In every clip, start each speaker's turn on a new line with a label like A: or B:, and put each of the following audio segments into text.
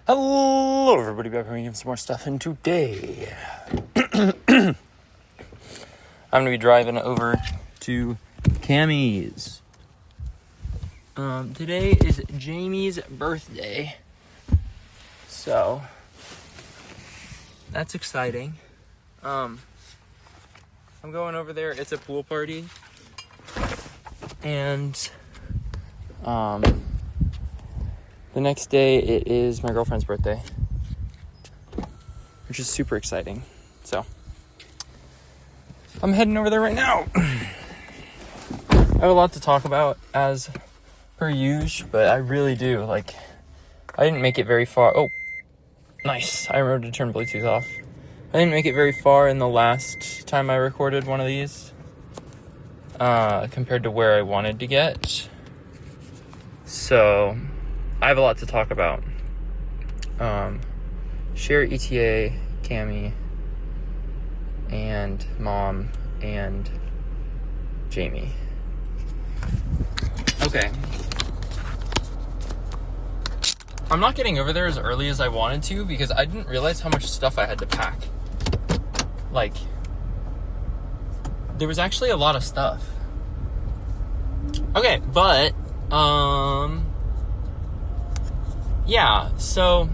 A: Hello everybody, back bringing some more stuff, and today I'm going to be driving over to Cammie's. Today is Jamie's birthday, so that's exciting. I'm going over there. It's a pool party, and the next day, it is my girlfriend's birthday, which is super exciting. So, I'm heading over there right now. I have a lot to talk about, as per usual, but I really do. I didn't make it very far. Oh, nice. I remember to turn Bluetooth off. I didn't make it very far in the last time I recorded one of these, compared to where I wanted to get. So, I have a lot to talk about. Share, ETA, Cammie, and Mom, and Jamie. Okay. I'm not getting over there as early as I wanted to because I didn't realize how much stuff I had to pack. There was actually a lot of stuff. Okay, but, yeah, so,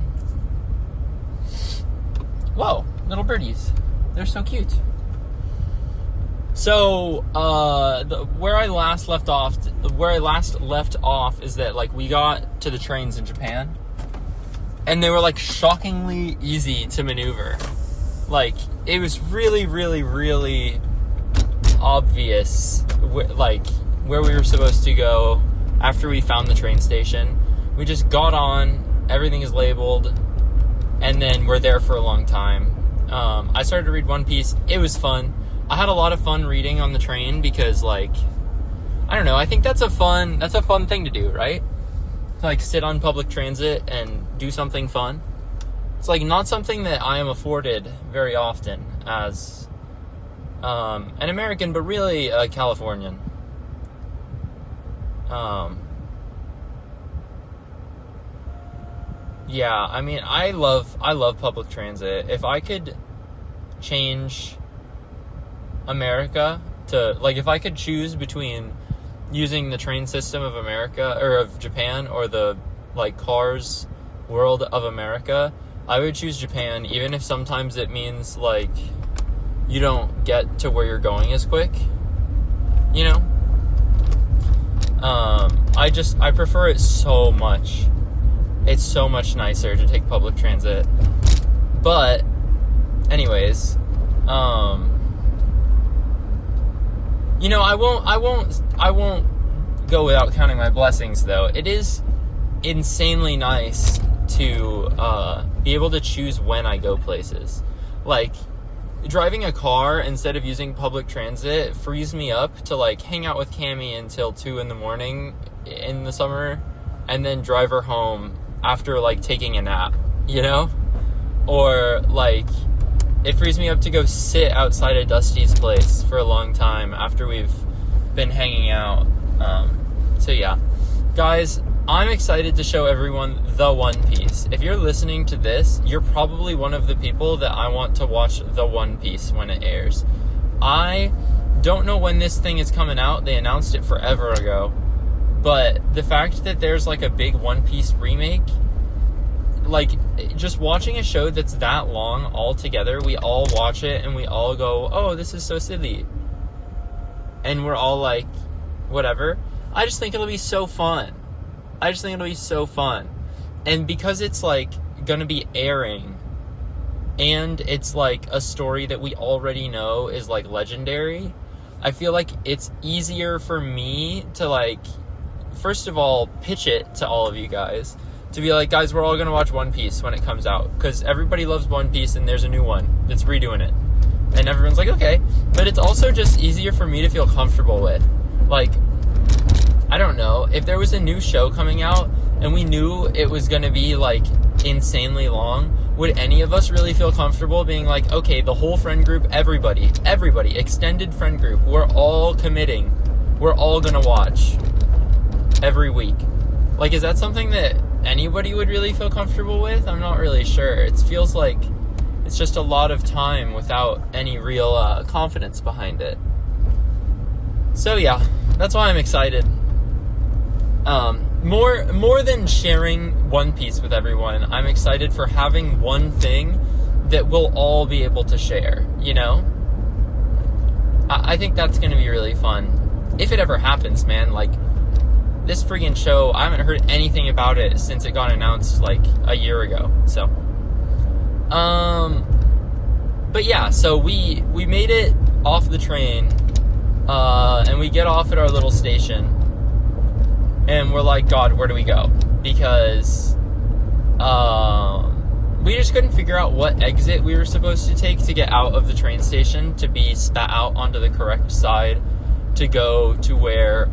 A: whoa, little birdies. They're so cute. So, where I last left off is that, we got to the trains in Japan, and they were, shockingly easy to maneuver. It was really, really, really obvious, where we were supposed to go after we found the train station. We just got on, everything is labeled, and then we're there for a long time. I started to read One Piece. It was fun. I had a lot of fun reading on the train because, I don't know, I think that's a fun thing to do, right? To, sit on public transit and do something fun. It's, not something that I am afforded very often as an American, but really a Californian. Yeah, I mean, I love public transit. If I could change America to, if I could choose between using the train system of America, or of Japan, or the, cars world of America, I would choose Japan, even if sometimes it means, you don't get to where you're going as quick, you know? I prefer it so much. It's so much nicer to take public transit. But, anyways, I won't go without counting my blessings, though. It is insanely nice to be able to choose when I go places. Driving a car instead of using public transit frees me up to, hang out with Cammie until 2 a.m. in the summer, and then drive her home after, taking a nap, you know? Or, it frees me up to go sit outside of Dusty's place for a long time after we've been hanging out. So, yeah. Guys, I'm excited to show everyone the One Piece. If you're listening to this, you're probably one of the people that I want to watch the One Piece when it airs. I don't know when this thing is coming out. They announced it forever ago. But the fact that there's, a big One Piece remake, just watching a show that's that long all together, we all watch it and we all go, oh, this is so silly. And we're all whatever. I just think it'll be so fun. And because it's, gonna be airing, and it's, a story that we already know is, legendary, I feel like it's easier for me to, first of all, pitch it to all of you guys. To be guys, we're all going to watch One Piece when it comes out. Because everybody loves One Piece, and there's a new one that's redoing it. And everyone's okay. But it's also just easier for me to feel comfortable with. I don't know. If there was a new show coming out, and we knew it was going to be, insanely long, would any of us really feel comfortable being like, okay, the whole friend group, everybody, extended friend group, we're all committing, we're all gonna watch every week? Like, is that something that anybody would really feel comfortable with? I'm not really sure. It feels like it's just a lot of time without any real confidence behind it. So yeah, that's why I'm excited. More than sharing One Piece with everyone, I'm excited for having one thing that we'll all be able to share, you know? I think that's going to be really fun. If it ever happens, man, like, this friggin' show, I haven't heard anything about it since it got announced, like, a year ago, so. But yeah, so we made it off the train, and we get off at our little station, and we're like, God, where do we go? Because, we just couldn't figure out what exit we were supposed to take to get out of the train station, to be spat out onto the correct side, to go to where,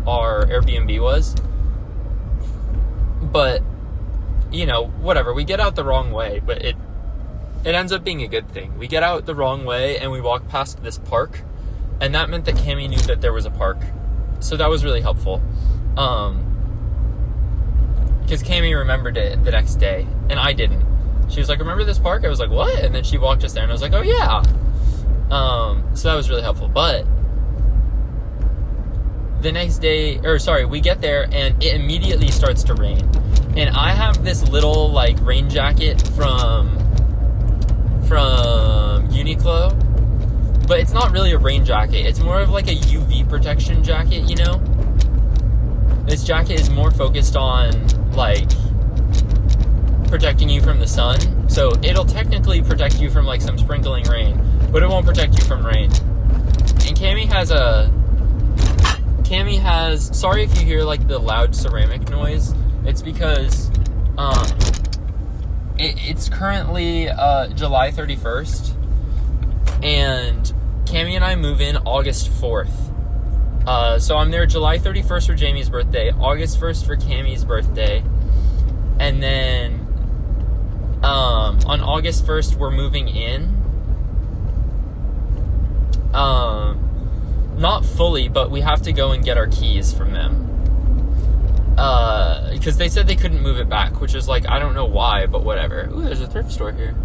A: our Airbnb was. But, you know, whatever, we get out the wrong way, but it ends up being a good thing. We get out the wrong way, and we walk past this park, and that meant that Cammie knew that there was a park, so that was really helpful. Because Cammie remembered it the next day, and I didn't. She was like, remember this park? I was like, what? And then she walked us there, and I was like, oh yeah. So that was really helpful. But the next day, we get there, and it immediately starts to rain. And I have this little, like, rain jacket from Uniqlo, but it's not really a rain jacket. It's more of like a UV protection jacket, you know? This jacket is more focused on, like, protecting you from the sun. So it'll technically protect you from, like, some sprinkling rain, but it won't protect you from rain. And Cammie has, sorry if you hear, like, the loud ceramic noise. It's because, it's currently, July 31st, and Cammie and I move in August 4th. So I'm there July 31st for Jamie's birthday, August 1st for Cammie's birthday, and then, on August 1st, we're moving in. Not fully, but we have to go and get our keys from them. Because they said they couldn't move it back, which is like, I don't know why, but whatever. Ooh, there's a thrift store here.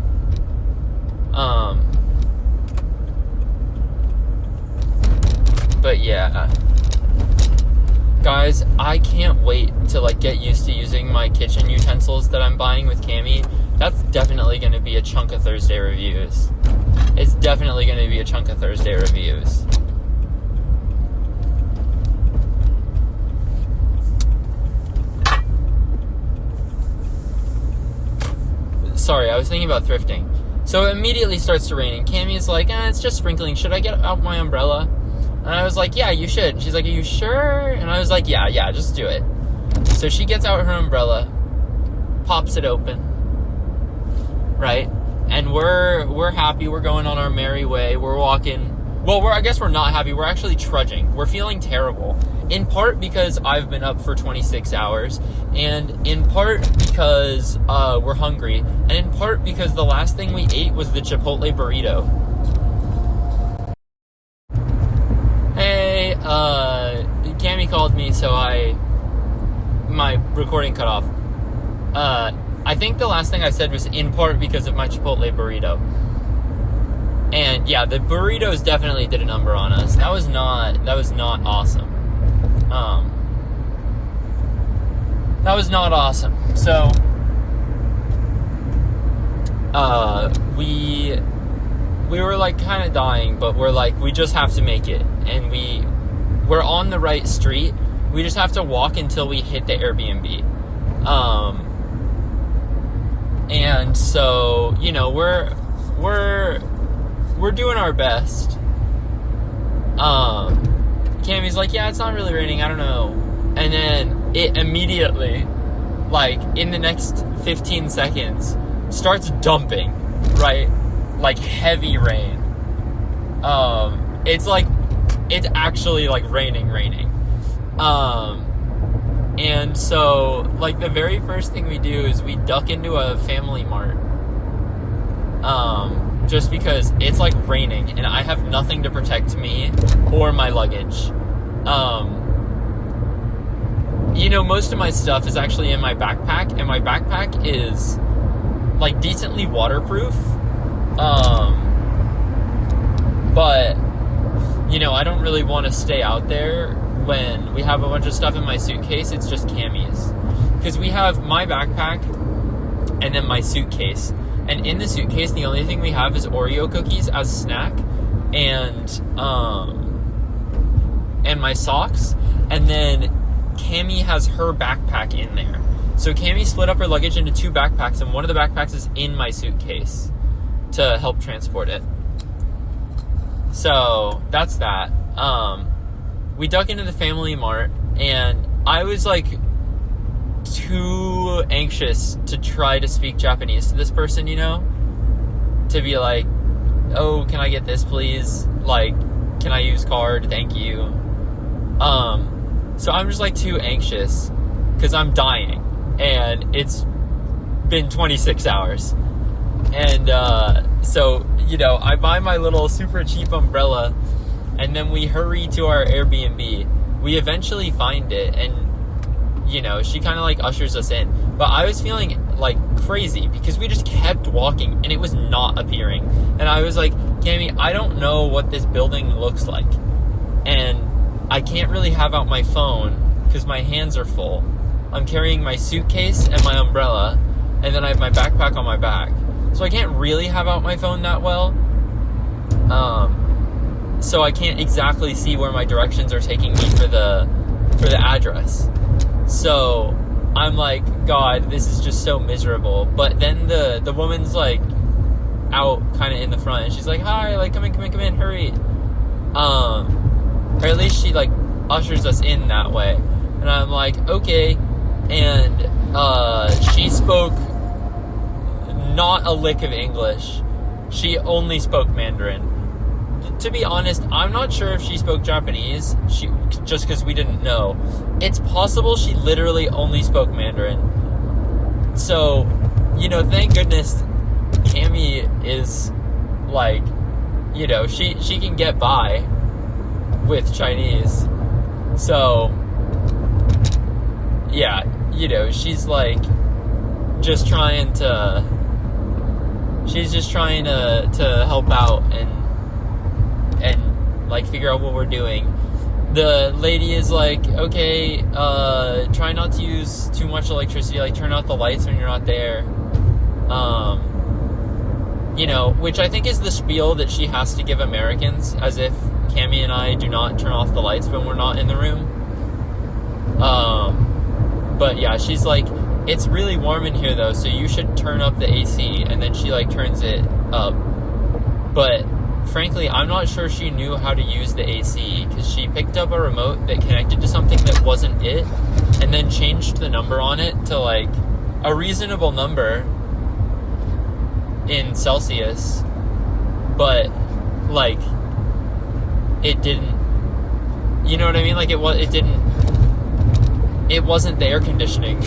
A: But yeah. Guys, I can't wait to, like, get used to using my kitchen utensils that I'm buying with Cammie. That's definitely going to be a chunk of Thursday reviews. It's definitely going to be a chunk of Thursday reviews. Sorry, I was thinking about thrifting. So it immediately starts to rain, and Cammie's like, it's just sprinkling. Should I get out my umbrella? And I was like, yeah, you should. She's like, are you sure? And I was like, yeah, just do it. So she gets out her umbrella, pops it open, right? And we're happy. We're going on our merry way. We're walking. Well, I guess we're not happy. We're actually trudging. We're feeling terrible. In part because I've been up for 26 hours, and in part because we're hungry, and in part because the last thing we ate was the Chipotle burrito. Hey, Cammie called me, so my recording cut off. I think the last thing I said was in part because of my Chipotle burrito. And yeah, the burritos definitely did a number on us. That was not awesome. That was not awesome. So, we were, like, kind of dying, but we're like, we just have to make it. And we're on the right street. We just have to walk until we hit the Airbnb. And so, you know, we're doing our best. Cammie's like, yeah, it's not really raining, I don't know. And then it immediately, like, in the next 15 seconds, starts dumping, right? Like, heavy rain. It's actually, like, raining. And so, like, the very first thing we do is we duck into a Family Mart. Just because it's, like, raining, and I have nothing to protect me or my luggage. You know, most of my stuff is actually in my backpack, and my backpack is, like, decently waterproof. But, you know, I don't really want to stay out there when we have a bunch of stuff in my suitcase. It's just camis. Because we have my backpack and then my suitcase. And in the suitcase, the only thing we have is Oreo cookies as a snack and my socks. And then Cami has her backpack in there. So Cami split up her luggage into 2 backpacks, and one of the backpacks is in my suitcase to help transport it. So that's that. We duck into the Family Mart, and I was like too anxious to try to speak Japanese to this person, you know, to be like, oh, can I get this please? Like, can I use card? Thank you. So I'm just like too anxious because I'm dying, and it's been 26 hours. And so, you know, I buy my little super cheap umbrella, and then we hurry to our Airbnb. We eventually find it, and, you know, she kind of like ushers us in. But I was feeling like crazy because we just kept walking, and it was not appearing. And I was like, Cami, I don't know what this building looks like. And I can't really have out my phone because my hands are full. I'm carrying my suitcase and my umbrella, and then I have my backpack on my back. So I can't really have out my phone that well. So I can't exactly see where my directions are taking me for the address. So I'm like, God, this is just so miserable. But then the woman's like out kind of in the front, and she's like, hi, like, come in, hurry. Or at least she like ushers us in that way. And I'm like, okay. And she spoke not a lick of English. She only spoke Mandarin. To be honest, I'm not sure if she spoke Japanese, just because we didn't know. It's possible she literally only spoke Mandarin. So, you know, thank goodness Cami is, like, you know, she can get by with Chinese. So, yeah, you know, she's, like, just trying to help out and like figure out what we're doing. The lady is like, okay, try not to use too much electricity, like turn out the lights when you're not there. You know, which I think is the spiel that she has to give Americans, as if Cami and I do not turn off the lights when we're not in the room. But yeah, she's like, it's really warm in here though, so you should turn up the AC, and then she like turns it up. But frankly, I'm not sure she knew how to use the AC, because she picked up a remote that connected to something that wasn't it, and then changed the number on it to like a reasonable number in Celsius, but like it didn't, you know what I mean? Like it wasn't the air conditioning.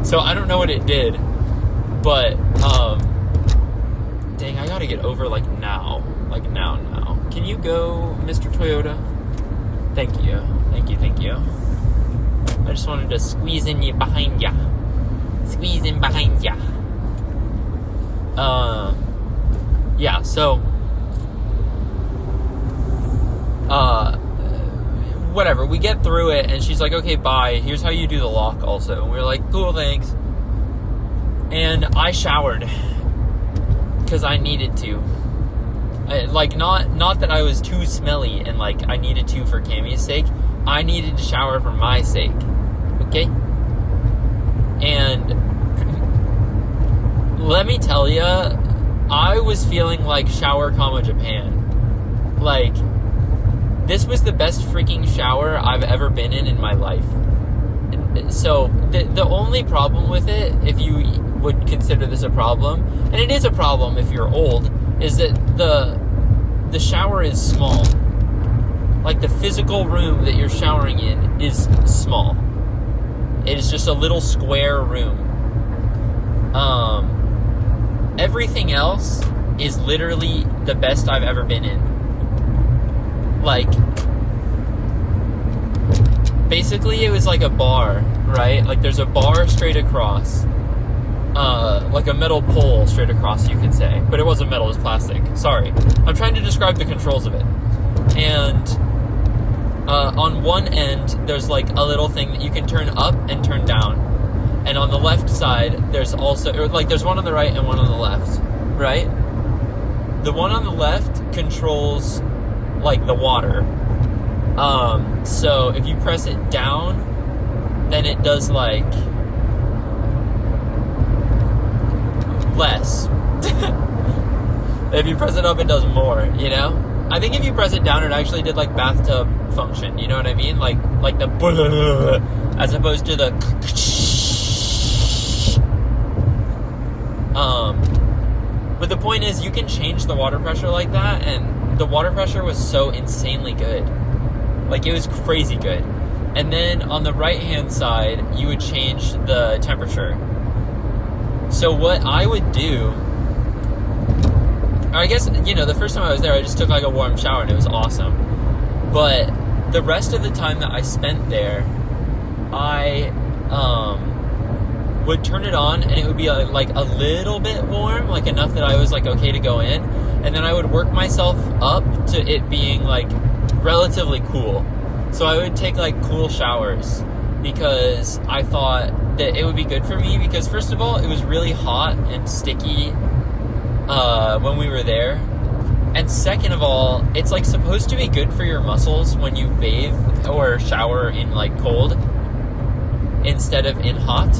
A: So I don't know what it did, but dang, I gotta get over like now. Can you go, Mr. Toyota? Thank you. I just wanted to squeeze in behind ya. Yeah, so whatever, we get through it, and she's like, okay, bye, here's how you do the lock also. And we were like, cool, thanks. And I showered because I needed to. Like, not that I was too smelly and like I needed to for Cami's sake. I needed to shower for my sake. Okay? And let me tell you, I was feeling like shower comma Japan. Like, this was the best freaking shower I've ever been in my life. So the only problem with it, if you would consider this a problem, and it is a problem if you're old, is that the shower is small. Like, the physical room that you're showering in is small. It is just a little square room. Everything else is literally the best I've ever been in. Like, basically it was like a bar, right? Like, there's a bar straight across. Like a metal pole straight across, you could say. But it wasn't metal, it was plastic. Sorry. I'm trying to describe the controls of it. And on one end, there's like a little thing that you can turn up and turn down. And on the left side, there's also, or like there's one on the right and one on the left, right? The one on the left controls like the water. So if you press it down, then it does like less. If you press it up, it does more, you know? I think if you press it down, it actually did like bathtub function, you know what I mean? Like the as opposed to the but the point is, you can change the water pressure like that, and the water pressure was so insanely good. Like, it was crazy good. And then on the right-hand side, you would change the temperature. So what I would do, I guess, you know, the first time I was there, I just took like a warm shower and it was awesome. But the rest of the time that I spent there, I would turn it on and it would be like a little bit warm, like enough that I was like okay to go in, and then I would work myself up to it being like relatively cool. So I would take like cool showers because I thought that it would be good for me, because first of all, it was really hot and sticky when we were there, and second of all, it's like supposed to be good for your muscles when you bathe or shower in like cold instead of in hot.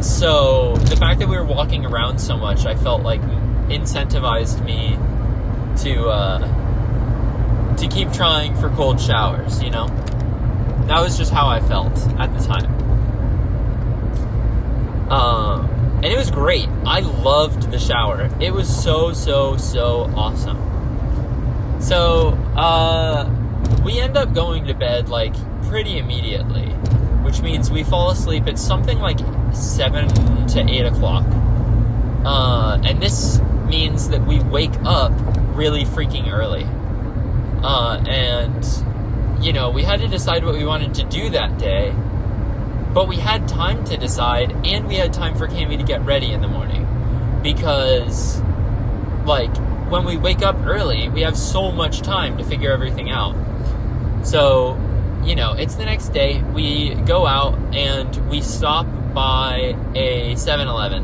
A: So the fact that we were walking around so much, I felt like incentivized me to keep trying for cold showers, you know? That was just how I felt at the time. And it was great. I loved the shower. It was so awesome. So, we end up going to bed, like, pretty immediately, which means we fall asleep at something like 7 to 8 o'clock. And this means that we wake up really freaking early. And, you know, we had to decide what we wanted to do that day, but we had time to decide, and we had time for Cami to get ready in the morning, because, like, when we wake up early, we have so much time to figure everything out. So, you know, it's the next day, we go out, and we stop by a 7-Eleven.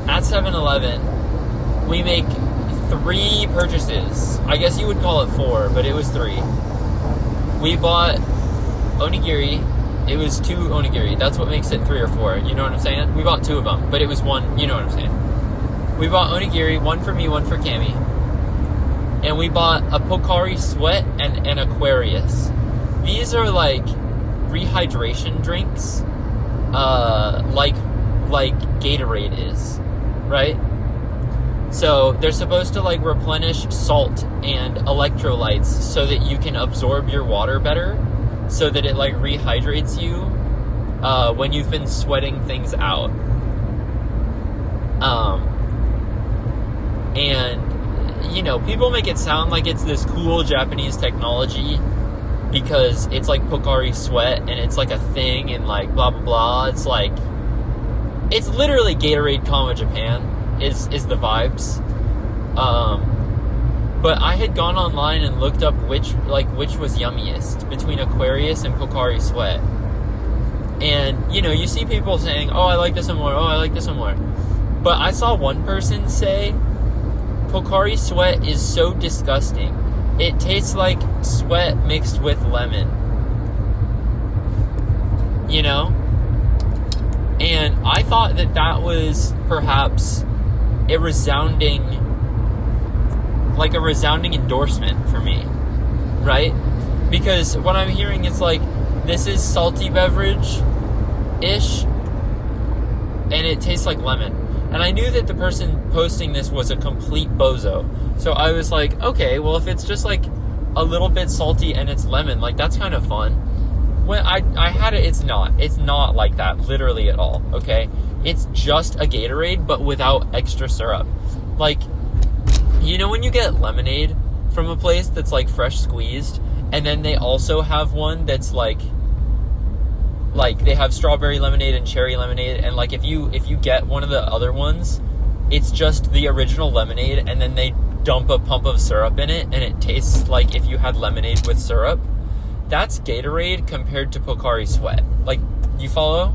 A: At 7-Eleven, we make 3 purchases. I guess you would call it 4, but it was 3. We bought onigiri. It was 2 onigiri. That's what makes it 3 or 4. You know what I'm saying? We bought 2 of them, but it was 1. You know what I'm saying? We bought onigiri, 1 for me, 1 for Cami. And we bought a Pocari Sweat and an Aquarius. These are like rehydration drinks, like Gatorade is, right? So they're supposed to like replenish salt and electrolytes so that you can absorb your water better, so that it like rehydrates you when you've been sweating things out. And you know, people make it sound like it's this cool Japanese technology because it's like Pocari Sweat and it's like a thing and like blah blah blah. It's like, it's literally Gatorade, Japan is the vibes. But I had gone online and looked up which was yummiest between Aquarius and Pocari Sweat. And you know, you see people saying, "Oh, I like this one more. Oh, I like this one more." But I saw one person say, Pocari Sweat is so disgusting. It tastes like sweat mixed with lemon. You know? And I thought that was perhaps a resounding endorsement for me. Right? Because what I'm hearing is like, this is salty beverage-ish, and it tastes like lemon. And I knew that the person posting this was a complete bozo. So I was like, okay, well, if it's just like a little bit salty and it's lemon. Like, that's kind of fun. When I had it, it's not like that, literally at all, okay? It's just a Gatorade, but without extra syrup. Like, you know when you get lemonade from a place that's, like, fresh squeezed, and then they also have one that's, like, they have strawberry lemonade and cherry lemonade, and, like, if you get one of the other ones, it's just the original lemonade, and then they dump a pump of syrup in it, and it tastes like if you had lemonade with syrup. That's Gatorade compared to Pocari Sweat. Like, you follow?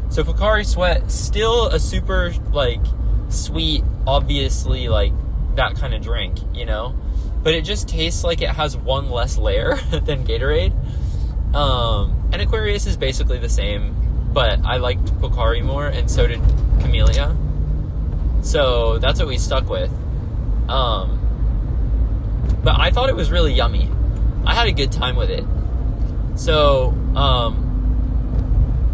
A: So Pocari Sweat, still a super, like, sweet, obviously, like, that kind of drink, you know? But it just tastes like it has one less layer than Gatorade. And Aquarius is basically the same, but I liked Pocari more, and so did Camellia. So that's what we stuck with. But I thought it was really yummy. I had a good time with it. So,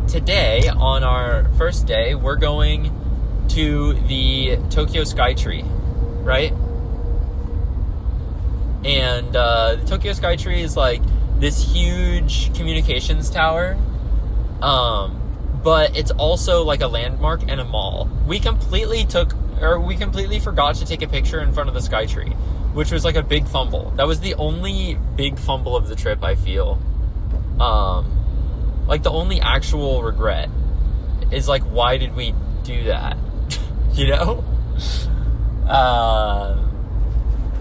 A: today, on our first day, we're going to the Tokyo Skytree, right? And the Tokyo Skytree is like this huge communications tower, but it's also like a landmark and a mall. We completely forgot to take a picture in front of the Skytree, which was like a big fumble. That was the only big fumble of the trip, I feel. Like, the only actual regret is, like, why did we do that? You know?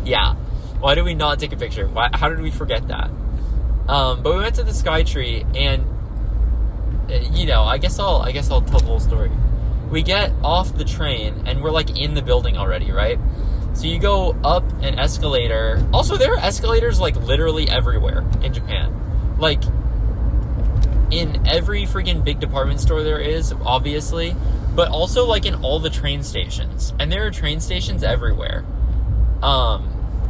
A: Yeah. Why did we not take a picture? How did we forget that? But we went to the Skytree, and, you know, I guess I'll tell the whole story. We get off the train, and we're, like, in the building already, right? So you go up an escalator. Also, there are escalators, like, literally everywhere in Japan. Like, in every freaking big department store there is, obviously, but also, like, in all the train stations. And there are train stations everywhere.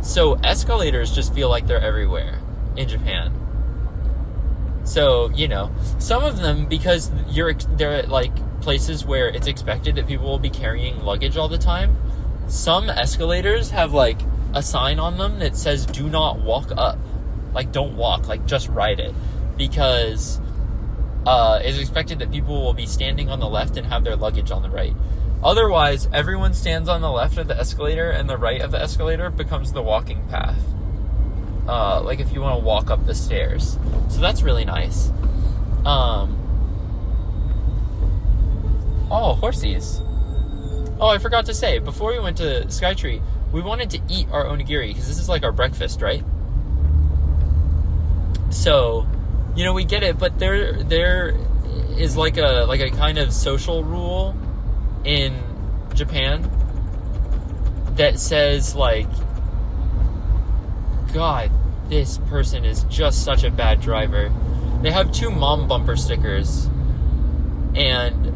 A: So escalators just feel like they're everywhere in Japan. So, you know, some of them, because they're at, like, places where it's expected that people will be carrying luggage all the time, some escalators have, like, a sign on them that says, do not walk up. Like, don't walk, like, just ride it. Because it's expected that people will be standing on the left and have their luggage on the right. Otherwise, everyone stands on the left of the escalator, and the right of the escalator becomes the walking path. Like, if you want to walk up the stairs. So that's really nice. Oh, horsies. Oh, I forgot to say, before we went to Skytree, we wanted to eat our onigiri, because this is like our breakfast, right? So, you know, we get it, but there is like a kind of social rule in Japan that says, like, God, this person is just such a bad driver. They have 2 mom bumper stickers, and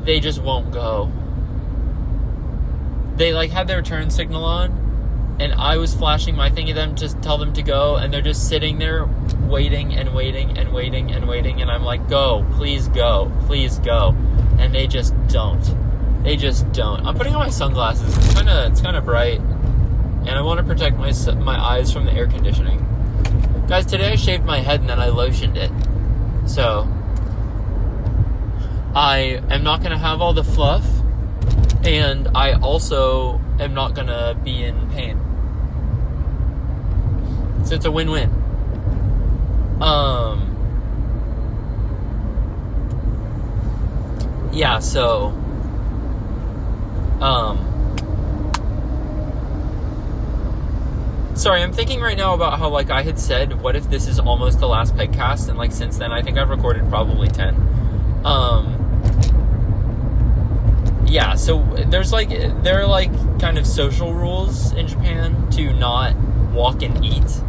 A: they just won't go. They, like, had their turn signal on, and I was flashing my thing at them to tell them to go, and they're just sitting there waiting and waiting and waiting and waiting, and I'm like, go, please go, and they just don't. I'm putting on my sunglasses. It's kind of bright, and I want to protect my eyes from the air conditioning. Guys, today I shaved my head and then I lotioned it, so I am not going to have all the fluff, and I also am not going to be in pain. So it's a win-win. Yeah, so, sorry, I'm thinking right now about how, like, I had said, what if this is almost the last PEGCAST, and, like, since then, I think I've recorded probably 10. Yeah, so there are, like, kind of social rules in Japan to not walk and eat.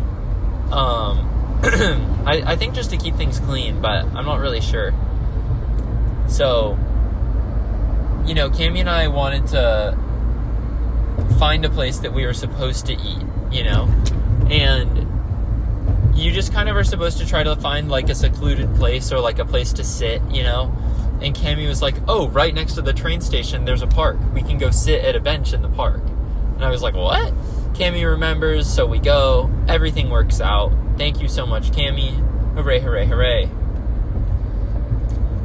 A: I think just to keep things clean, but I'm not really sure. So, you know, Cammy and I wanted to find a place that we were supposed to eat, you know? And you just kind of are supposed to try to find, like, a secluded place or, like, a place to sit, you know? And Cammy was like, oh, right next to the train station, there's a park. We can go sit at a bench in the park. And I was like, what? Cammy remembers, so we go. Everything works out. Thank you so much, Cammy. Hooray, hooray, hooray.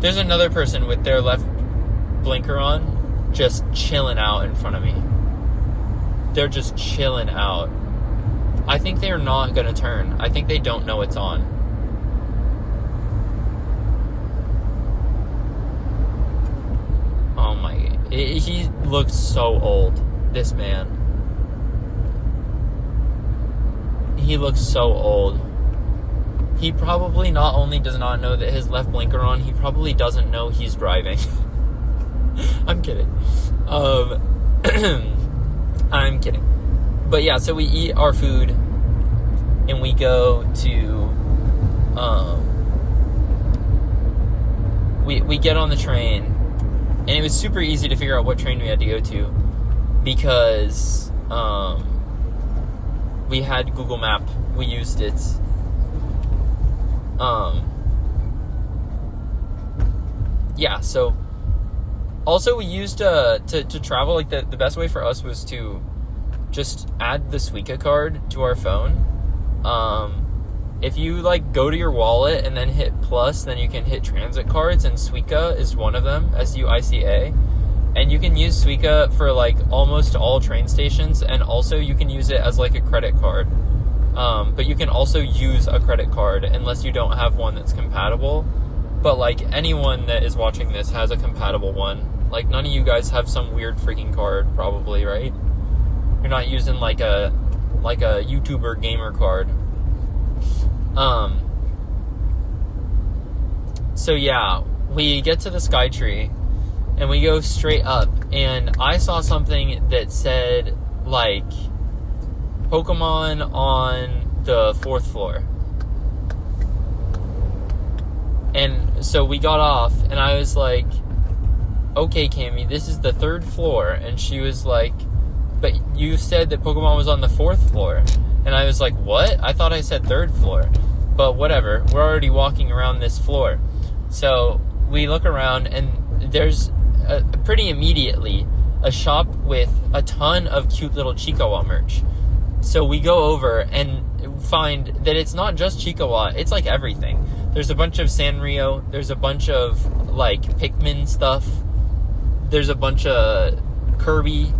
A: There's another person with their left blinker on, just chilling out in front of me. They're just chilling out. I think they're not going to turn. I think they don't know it's on. Oh my... He looks so old, this man. He looks so old. He probably not only does not know that his left blinker on, he probably doesn't know he's driving. I'm kidding. I'm kidding. But yeah, so we eat our food and we go to we get on the train, and it was super easy to figure out what train we had to go to because we had Google Map. We used it. Yeah, so also we used to travel, like the best way for us was to just add the Suica card to our phone. If you like go to your wallet and then hit plus, then you can hit transit cards, and Suica is one of them, SUICA. And you can use Suica for like almost all train stations, and also you can use it as like a credit card. But you can also use a credit card unless you don't have one that's compatible. But like anyone that is watching this has a compatible one. Like none of you guys have some weird freaking card, probably, right? You're not using like a YouTuber gamer card. So yeah, we get to the Skytree and we go straight up, and I saw something that said like Pokemon on the 4th floor. And so we got off, and I was like, okay, Cammy, this is the 3rd floor. And she was like, but you said that Pokemon was on the 4th floor. And I was like, what? I thought I said 3rd floor. But whatever, we're already walking around this floor. So we look around, and there's pretty immediately a shop with a ton of cute little Chiikawa merch. So we go over and find that it's not just Chiikawa, it's like everything. There's a bunch of Sanrio, there's a bunch of like Pikmin stuff, there's a bunch of Kirby.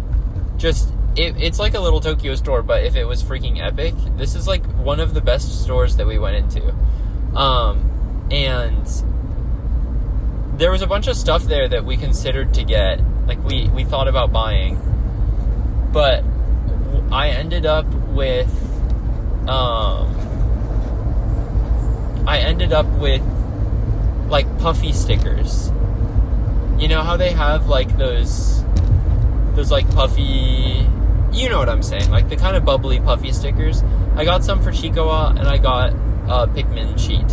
A: Just, it's like a little Tokyo store, but if it was freaking epic. This is like one of the best stores that we went into. And there was a bunch of stuff there that we considered to get, like we thought about buying, but I ended up with like puffy stickers. You know how they have like those like puffy, you know what I'm saying, like the kind of bubbly puffy stickers. I got some for Chiikawa, and I got a Pikmin sheet,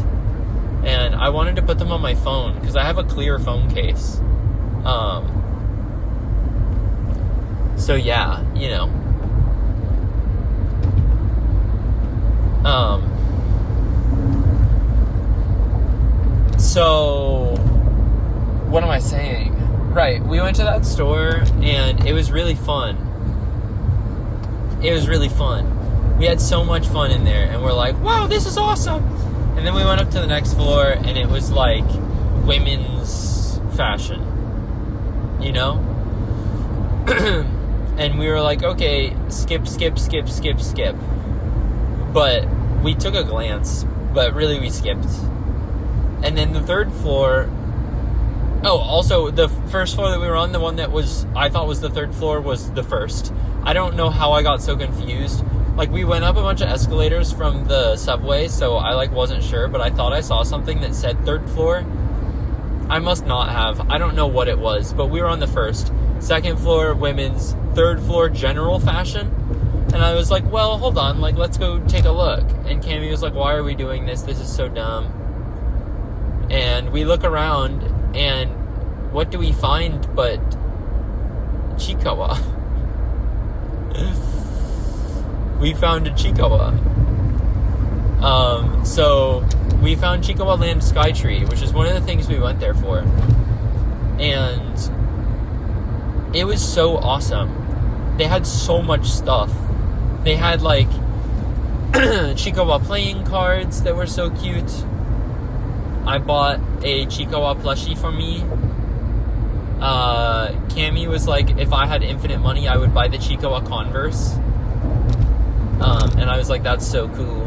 A: and I wanted to put them on my phone because I have a clear phone case. So yeah, you know. So what am I saying? Right, we went to that store, and it was really fun. It was really fun. We had so much fun in there, and we're like, wow, this is awesome. And then we went up to the next floor, and it was like women's fashion, you know? And we were like, okay, skip. But we took a glance, but really we skipped. And then the 3rd floor... Oh, also, the first floor that we were on, the one that I thought was the 3rd floor, was the first. I don't know how I got so confused. Like, we went up a bunch of escalators from the subway, so I, like, wasn't sure, but I thought I saw something that said 3rd floor. I must not have. I don't know what it was, but we were on the 1st. 2nd floor, women's. 3rd floor, general fashion. And I was like, well, hold on, like, let's go take a look. And Cammy was like, why are we doing this? This is so dumb. And we look around, and what do we find but Chiikawa? We found a Chiikawa. So we found Chiikawa Land Skytree, which is one of the things we went there for. And it was so awesome. They had so much stuff. They had like Chiikawa playing cards that were so cute. I bought a Chiikawa plushie for me. Cammy was like, if I had infinite money, I would buy the Chiikawa Converse. And I was like, that's so cool.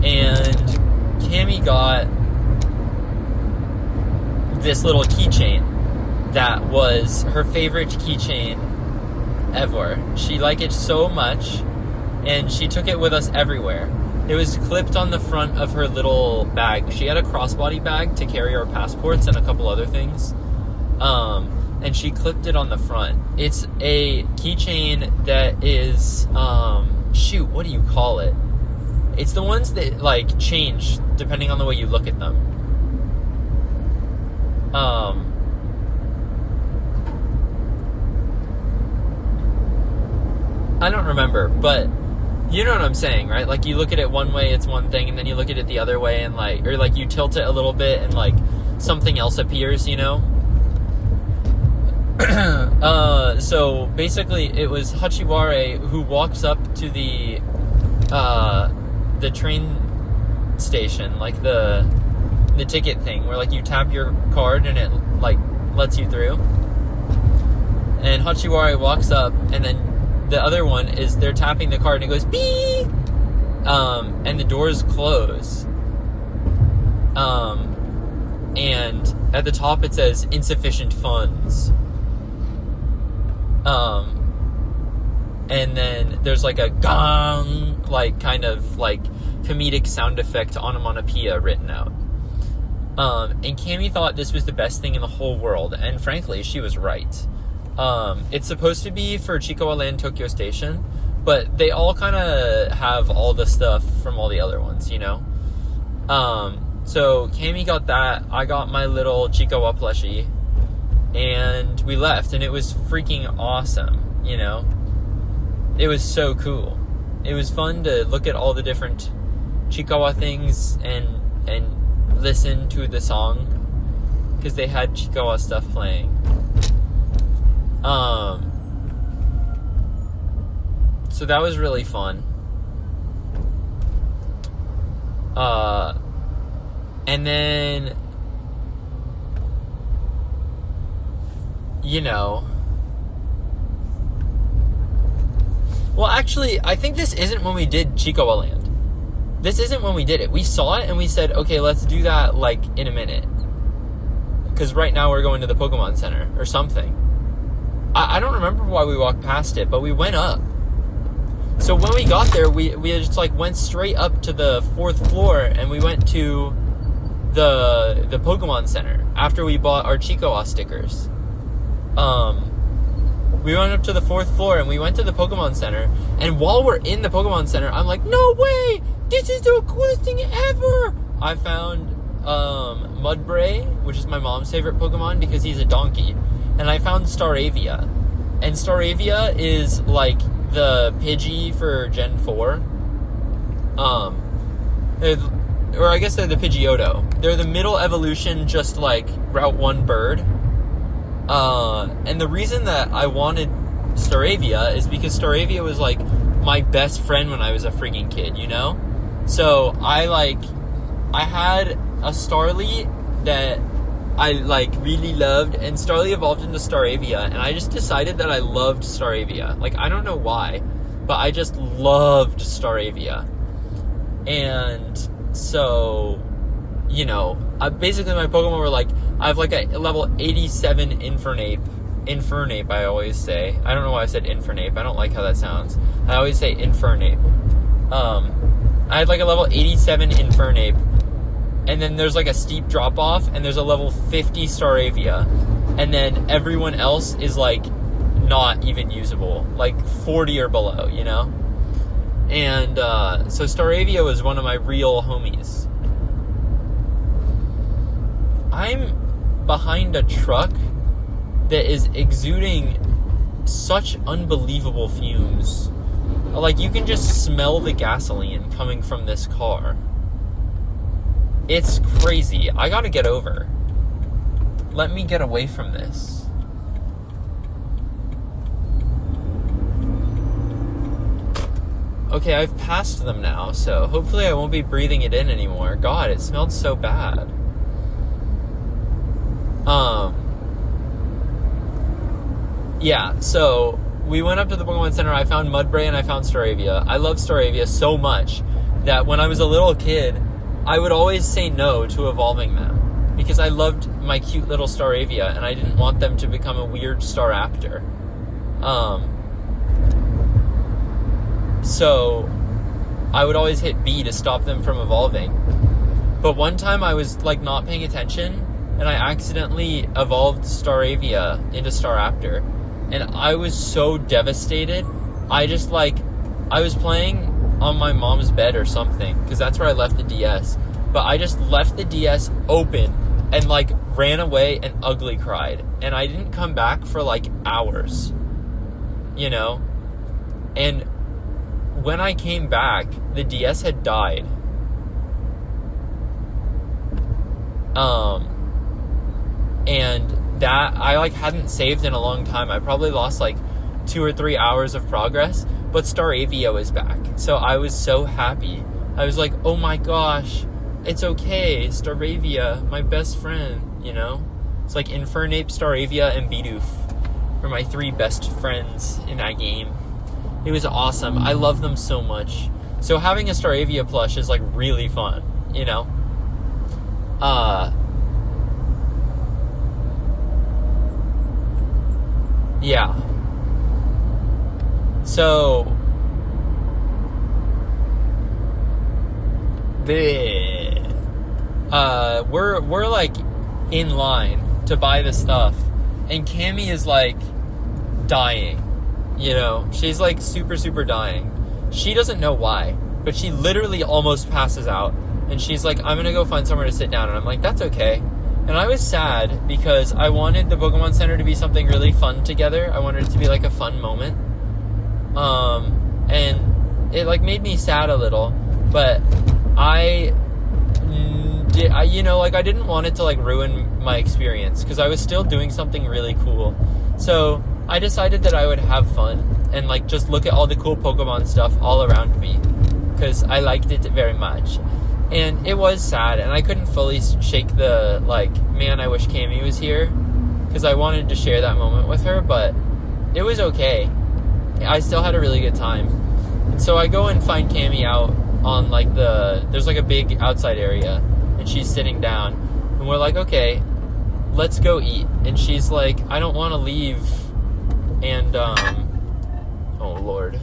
A: And Cammy got this little keychain that was her favorite keychain ever. She liked it so much, and she took it with us everywhere. It was clipped on the front of her little bag. She had a crossbody bag to carry our passports and a couple other things. And she clipped it on the front. It's a keychain that is, what do you call it? It's the ones that, like, change depending on the way you look at them. I don't remember, but you know what I'm saying, right? Like, you look at it one way, it's one thing, and then you look at it the other way, and like, or like you tilt it a little bit, and like something else appears, you know? So basically, it was Hachiware who walks up to the train station, like the ticket thing, where like you tap your card and it like lets you through. And Hachiware walks up, and then the other one is they're tapping the card and it goes beep, and the doors close. And at the top it says insufficient funds. And then there's like a gong, like kind of like comedic sound effect onomatopoeia written out. And Cammy thought this was the best thing in the whole world, and frankly, she was right. It's supposed to be for Chiikawa Land Tokyo Station, but they all kind of have all the stuff from all the other ones, you know? So Cammy got that, I got my little Chiikawa plushie, and we left, and it was freaking awesome, you know? It was so cool. It was fun to look at all the different Chiikawa things and listen to the song, because they had Chiikawa stuff playing. So that was really fun. And then, you know, well, actually, I think this isn't when we did Chiikawa Land. This isn't when we did it. We saw it and we said, okay, let's do that, like, in a minute. Because right now we're going to the Pokemon Center or something. I don't remember why we walked past it, but we went up. So when we got there, we just, like, went straight up to the 4th floor, and we went to the Pokemon Center after we bought our Chiikawa stickers. We went up to the 4th floor, and we went to the Pokemon Center, and while we're in the Pokemon Center, I'm like, no way! This is the coolest thing ever! I found Mudbray, which is my mom's favorite Pokemon because he's a donkey. And I found Staravia. And Staravia is like the Pidgey for Gen 4. Or I guess they're the Pidgeotto. They're the middle evolution, just like Route 1 bird. And the reason that I wanted Staravia is because Staravia was like my best friend when I was a freaking kid, you know? So I had a Starly that I like really loved, and Starly evolved into Staravia, and I just decided that I loved Staravia. Like, I don't know why, but I just loved Staravia. And so, you know, basically my Pokemon were like, I have like a level 87 Infernape, I always say. I don't know why I said Infernape. I don't like how that sounds. I always say Infernape. I had like a level 87 Infernape, and then there's like a steep drop off, and there's a level 50 Staravia, and then everyone else is like not even usable, like 40 or below, you know? And so Staravia was one of my real homies. I'm behind a truck that is exuding such unbelievable fumes. Like, you can just smell the gasoline coming from this car. It's crazy. I gotta get over. Let me get away from this. Okay, I've passed them now, so hopefully I won't be breathing it in anymore. God, it smelled so bad. Yeah, so we went up to the Pokemon Center. I found Mudbray and I found Staravia. I love Staravia so much that when I was a little kid, I would always say no to evolving them because I loved my cute little Staravia and I didn't want them to become a weird Staraptor. So I would always hit B to stop them from evolving. But one time I was like not paying attention and I accidentally evolved Staravia into Staraptor. And I was so devastated. I was playing on my mom's bed or something, because that's where I left the DS. But I just left the DS open and like ran away and ugly cried. And I didn't come back for like hours, you know? And when I came back, the DS had died. And that I like hadn't saved in a long time. I probably lost like 2 or 3 hours of progress, but Staravia was back. So I was so happy. I was like, oh my gosh, it's okay. Staravia, my best friend, you know? It's like Infernape, Staravia, and Bidoof were my 3 best friends in that game. It was awesome. I love them so much. So having a Staravia plush is like really fun, you know? Yeah. So we're like in line to buy the stuff, and Cammy is like dying. You know, she's like super dying. She doesn't know why, but she literally almost passes out, and she's like, I'm gonna go find somewhere to sit down. And I'm like, that's okay. And I was sad because I wanted the Pokemon Center to be something really fun together. I wanted it to be like a fun moment. And it like made me sad a little, but I didn't want it to like ruin my experience because I was still doing something really cool. So I decided that I would have fun and like just look at all the cool Pokemon stuff all around me because I liked it very much. And it was sad, and I couldn't fully shake the, like, man, I wish Cammy was here, because I wanted to share that moment with her, but it was okay. I still had a really good time. And so I go and find Cammy out on, like, there's, like, a big outside area, and she's sitting down, and we're like, okay, let's go eat. And she's like, I don't want to leave, and, oh, Lord.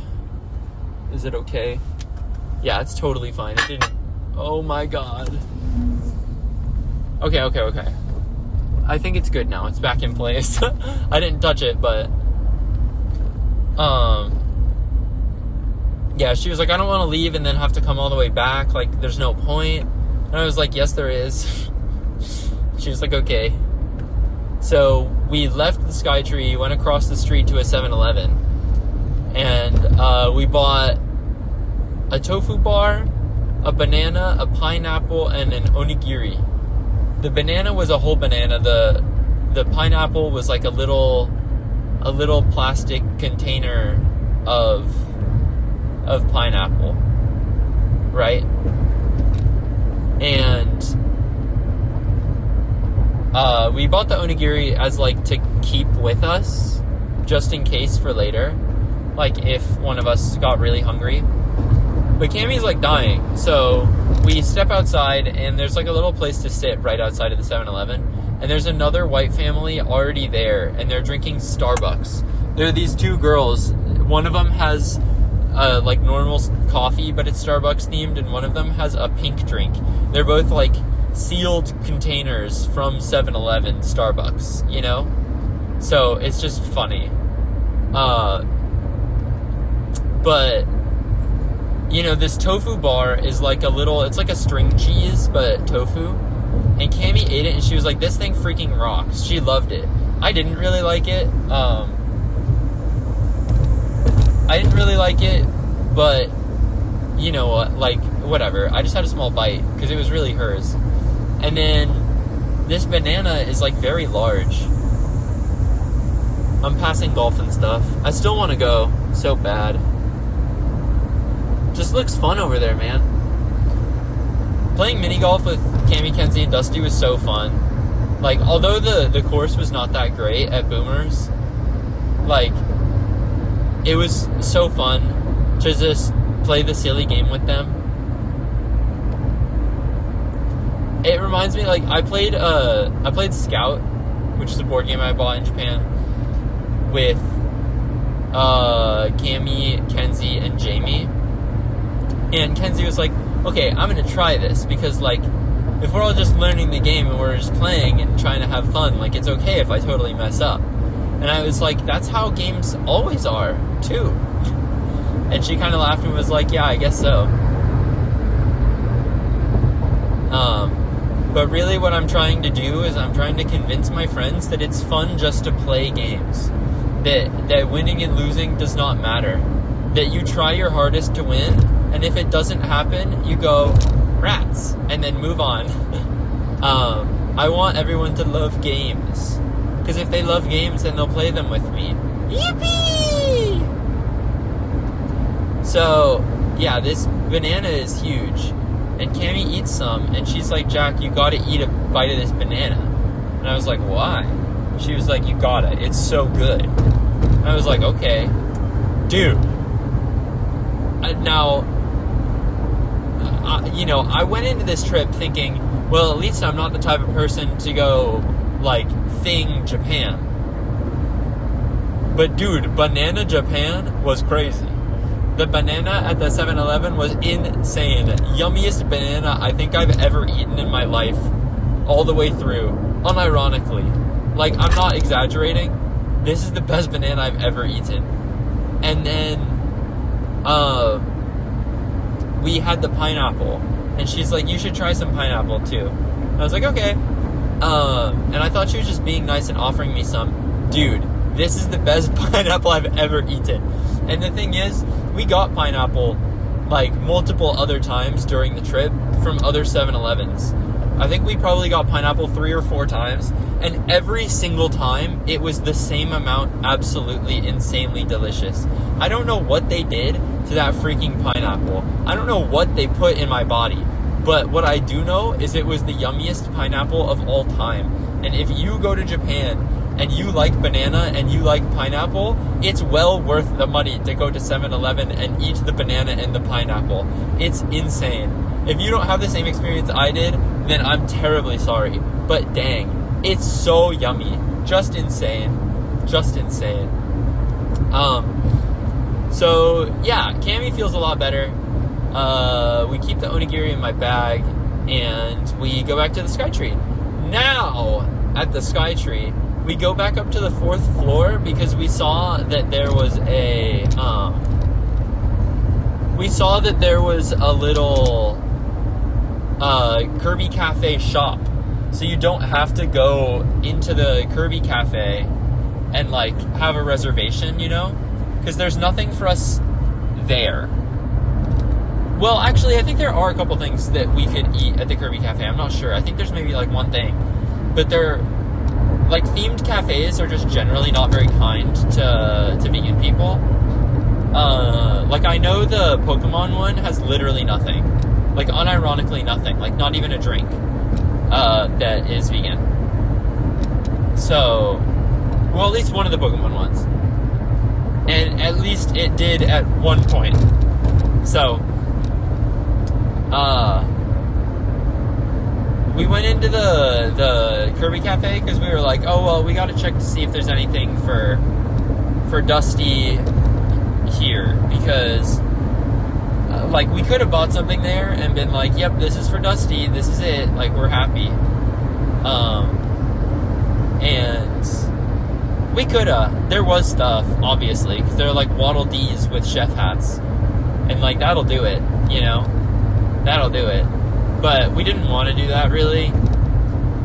A: Is it okay? Yeah, it's totally fine. It didn't... Oh my god. Okay. I think it's good now. It's back in place. I didn't touch it, but... Yeah, she was like, I don't want to leave and then have to come all the way back. Like, there's no point. And I was like, yes, there is. She was like, okay. So, we left the Skytree, went across the street to a 7-Eleven. And, we bought a tofu bar, a banana, a pineapple, and an onigiri. The banana was a whole banana. The pineapple was like a little plastic container of pineapple, right? And we bought the onigiri as like to keep with us, just in case for later, like if one of us got really hungry. But Cammy's like dying, so we step outside, and there's like a little place to sit right outside of the 7-Eleven, and there's another white family already there, and they're drinking Starbucks. There are these 2 girls. One of them has like normal coffee, but it's Starbucks themed, and one of them has a pink drink. They're both like sealed containers from 7-Eleven Starbucks, you know? So it's just funny. But... You know, this tofu bar is like it's like a string cheese, but tofu. And Cammy ate it, and she was like, this thing freaking rocks. She loved it. I didn't really like it. But, you know what, like, whatever. I just had a small bite, because it was really hers. And then, this banana is, like, very large. I'm passing golf and stuff. I still want to go so bad. just looks fun over there, man. Playing mini golf with Cammy, Kenzie, and Dusty was so fun. Like, although the course was not that great at Boomers, like, it was so fun to just play the silly game with them. It reminds me, like, I played Scout, which is a board game I bought in Japan, with Cammy, Kenzie, and Jamie. And Kenzie was like, okay, I'm going to try this, because, like, if we're all just learning the game and we're just playing and trying to have fun, like, it's okay if I totally mess up. And I was like, that's how games always are, too. And she kind of laughed and was like, yeah, I guess so. But really what I'm trying to do is I'm trying to convince my friends that it's fun just to play games. That winning and losing does not matter. That you try your hardest to win, and if it doesn't happen, you go, rats, and then move on. I want everyone to love games. Because if they love games, then they'll play them with me. Yippee! So, yeah, this banana is huge. And Cammy eats some, and she's like, Jack, you gotta eat a bite of this banana. And I was like, why? She was like, you gotta. It's so good. And I was like, okay. Dude. Now, I went into this trip thinking, well, at least I'm not the type of person to go, like, thing Japan. But, dude, Banana Japan was crazy. The banana at the 7-Eleven was insane. Yummiest banana I think I've ever eaten in my life. All the way through. Unironically. Like, I'm not exaggerating. This is the best banana I've ever eaten. And then, we had the pineapple. And she's like, you should try some pineapple, too. And I was like, okay. And I thought she was just being nice and offering me some. Dude, this is the best pineapple I've ever eaten. And the thing is, we got pineapple, like, multiple other times during the trip from other 7-Elevens. I think we probably got pineapple 3 or 4 times, and every single time, it was the same amount, absolutely insanely delicious. I don't know what they did to that freaking pineapple. I don't know what they put in my body, but what I do know is it was the yummiest pineapple of all time. And if you go to Japan and you like banana and you like pineapple, it's well worth the money to go to 7-Eleven and eat the banana and the pineapple. It's insane. If you don't have the same experience I did, then I'm terribly sorry. But dang, it's so yummy. Just insane. Just insane. So, yeah, Cammy feels a lot better. We keep the onigiri in my bag, and we go back to the Skytree. Now, at the Skytree, we go back up to the 4th floor because we saw that there was a little Kirby Cafe shop. So you don't have to go into the Kirby Cafe and, like, have a reservation, because there's nothing for us there. Well, actually, I think there are a couple things that we could eat at the Kirby Cafe. I'm not sure. I think there's maybe, like, one thing. But they're, like, themed cafes are just generally not very kind to vegan people. Like, I know the Pokemon one has literally nothing. Like, unironically nothing. Like, not even a drink that is vegan. So, well, at least one of the Pokemon ones. And at least it did at one point. So, we went into the Kirby Cafe because we were like, oh, well, we got to check to see if there's anything for Dusty here, because like, we could have bought something there and been like, yep, this is for Dusty, this is it, like, we're happy. And we could have. There was stuff, obviously, because they're like Waddle Dees with chef hats, and, like, that'll do it, that'll do it. But we didn't want to do that, really.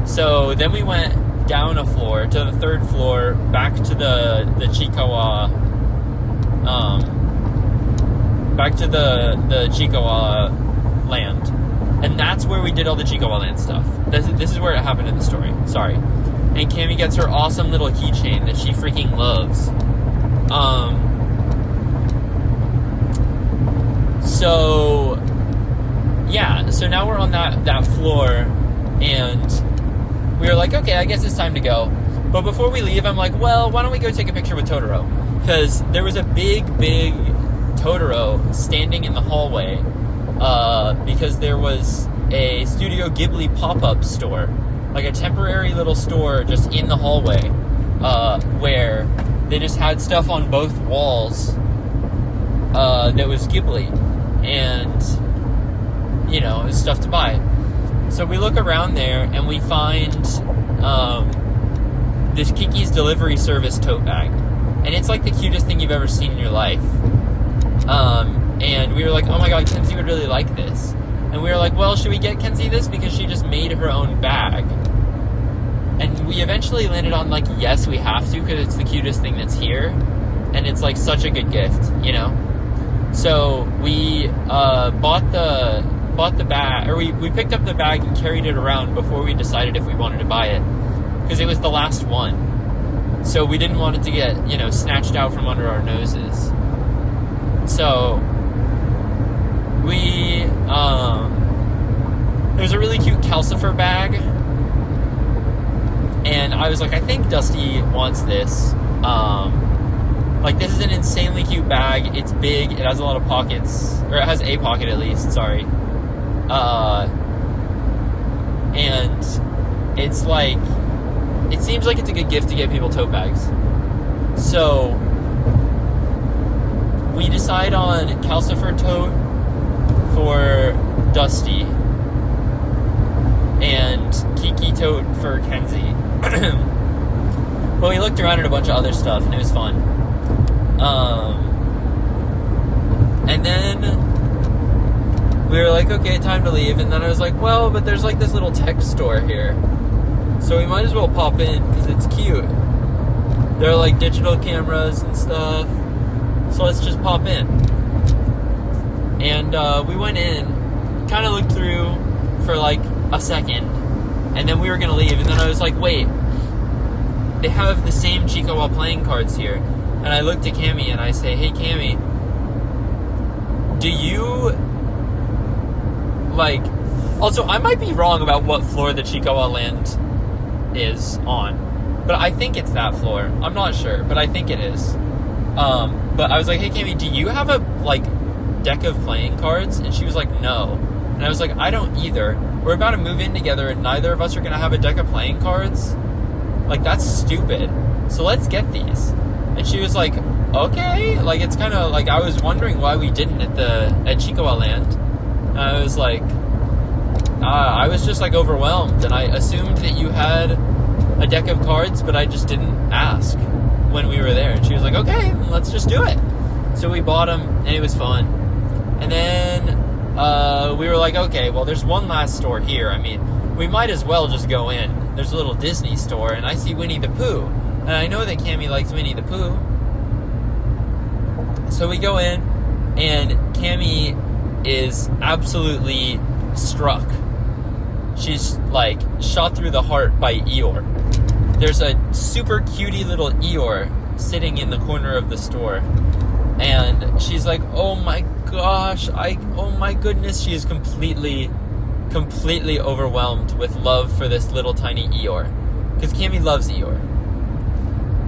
A: So then we went down a floor to the 3rd floor, back to the Chikawa, back to the Chikawa land. And that's where we did all the Chikawa land stuff. This is where it happened in the story. Sorry. And Cammy gets her awesome little keychain that she freaking loves. So, yeah, so now we're on that floor, and we were like, okay, I guess it's time to go. But before we leave, I'm like, well, why don't we go take a picture with Totoro? Because there was a big Totoro standing in the hallway, because there was a Studio Ghibli pop-up store, like a temporary little store just in the hallway, where they just had stuff on both walls that was Ghibli, and, you know, it was stuff to buy. So we look around there, and we find this Kiki's Delivery Service tote bag, and it's like the cutest thing you've ever seen in your life. And we were like, oh my god, Kenzie would really like this. And we were like, well, should we get Kenzie this? Because she just made her own bag. And we eventually landed on, like, yes, we have to, because it's the cutest thing that's here. And it's, like, such a good gift, you know? So we bought the bag, or we picked up the bag and carried it around before we decided if we wanted to buy it. Because it was the last one. So we didn't want it to get, you know, snatched out from under our noses. So we, there's a really cute calcifer bag, and I was like, I think Dusty wants this. Like, this is an insanely cute bag. It's big, it has a lot of pockets, or it has a pocket at least, sorry. And it's like, it seems like it's a good gift to get people tote bags. So we decide on calcifer tote for Dusty and Kiki tote for Kenzie. But we looked around at a bunch of other stuff, and it was fun. And then we were like, okay, time to leave. And then I was like, well, but there's like this little tech store here, so we might as well pop in, because it's cute. There are like digital cameras and stuff, so let's just pop in. And we went in, kind of looked through for like a second, and then we were going to leave. And then I was like, wait, they have the same Chiikawa playing cards here. And I looked at Cammy and I say, hey Cammy, do you, like, also I might be wrong about what floor the Chiikawa land is on, but I think it's that floor. I'm not sure, but I think it is. But I was like, hey Cammy, do you have a, like, deck of playing cards? And she was like, no. And I was like, I don't either. We're about to move in together and neither of us are going to have a deck of playing cards? Like, that's stupid. So let's get these. And she was like, okay. Like, it's kind of like, I was wondering why we didn't at Chiikawa Land. And I was like, I was just like overwhelmed, and I assumed that you had a deck of cards, but I just didn't ask when we were there. And she was like, okay, let's just do it. So we bought them, and it was fun. And then we were like, okay, well, there's one last store here. I mean, we might as well just go in. There's a little Disney store, and I see Winnie the Pooh. And I know that Cammy likes Winnie the Pooh. So we go in, and Cammy is absolutely struck. She's, like, shot through the heart by Eeyore. There's a super cutie little Eeyore sitting in the corner of the store. And she's like, oh my gosh, oh my goodness. She is completely overwhelmed with love for this little tiny Eeyore. Because Cammy loves Eeyore.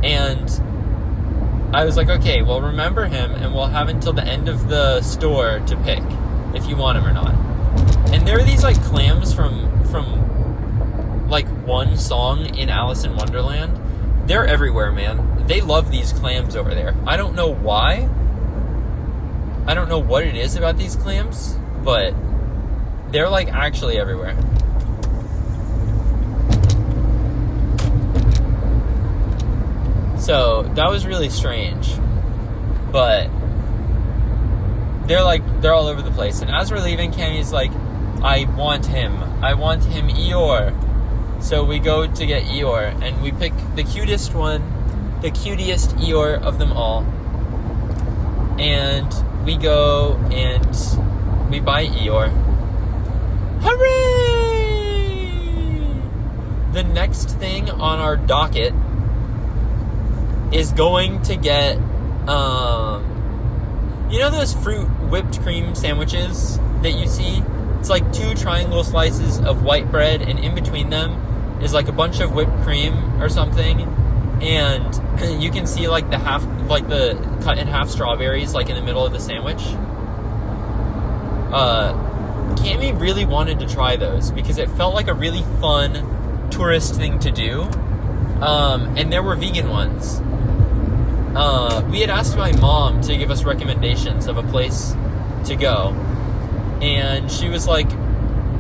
A: And I was like, okay, well, remember him, and we'll have until the end of the store to pick if you want him or not. And there are these, like, clams from like, one song in Alice in Wonderland. They're everywhere, man. They love these clams over there. I don't know why. I don't know what it is about these clams, but they're, like, actually everywhere. So that was really strange, but they're all over the place. And as we're leaving, Cammy's like, I want him, Eeyore. So we go to get Eeyore, and we pick the cutest one, the cutest Eeyore of them all. And we go and we buy Eeyore. Hooray! The next thing on our docket is going to get, you know those fruit whipped cream sandwiches that you see. It's like 2 triangle slices of white bread, and in between them is like a bunch of whipped cream or something. And you can see like the cut in half strawberries like in the middle of the sandwich. Cammy really wanted to try those because it felt like a really fun tourist thing to do. And there were vegan ones. We had asked my mom to give us recommendations of a place to go. And she was like,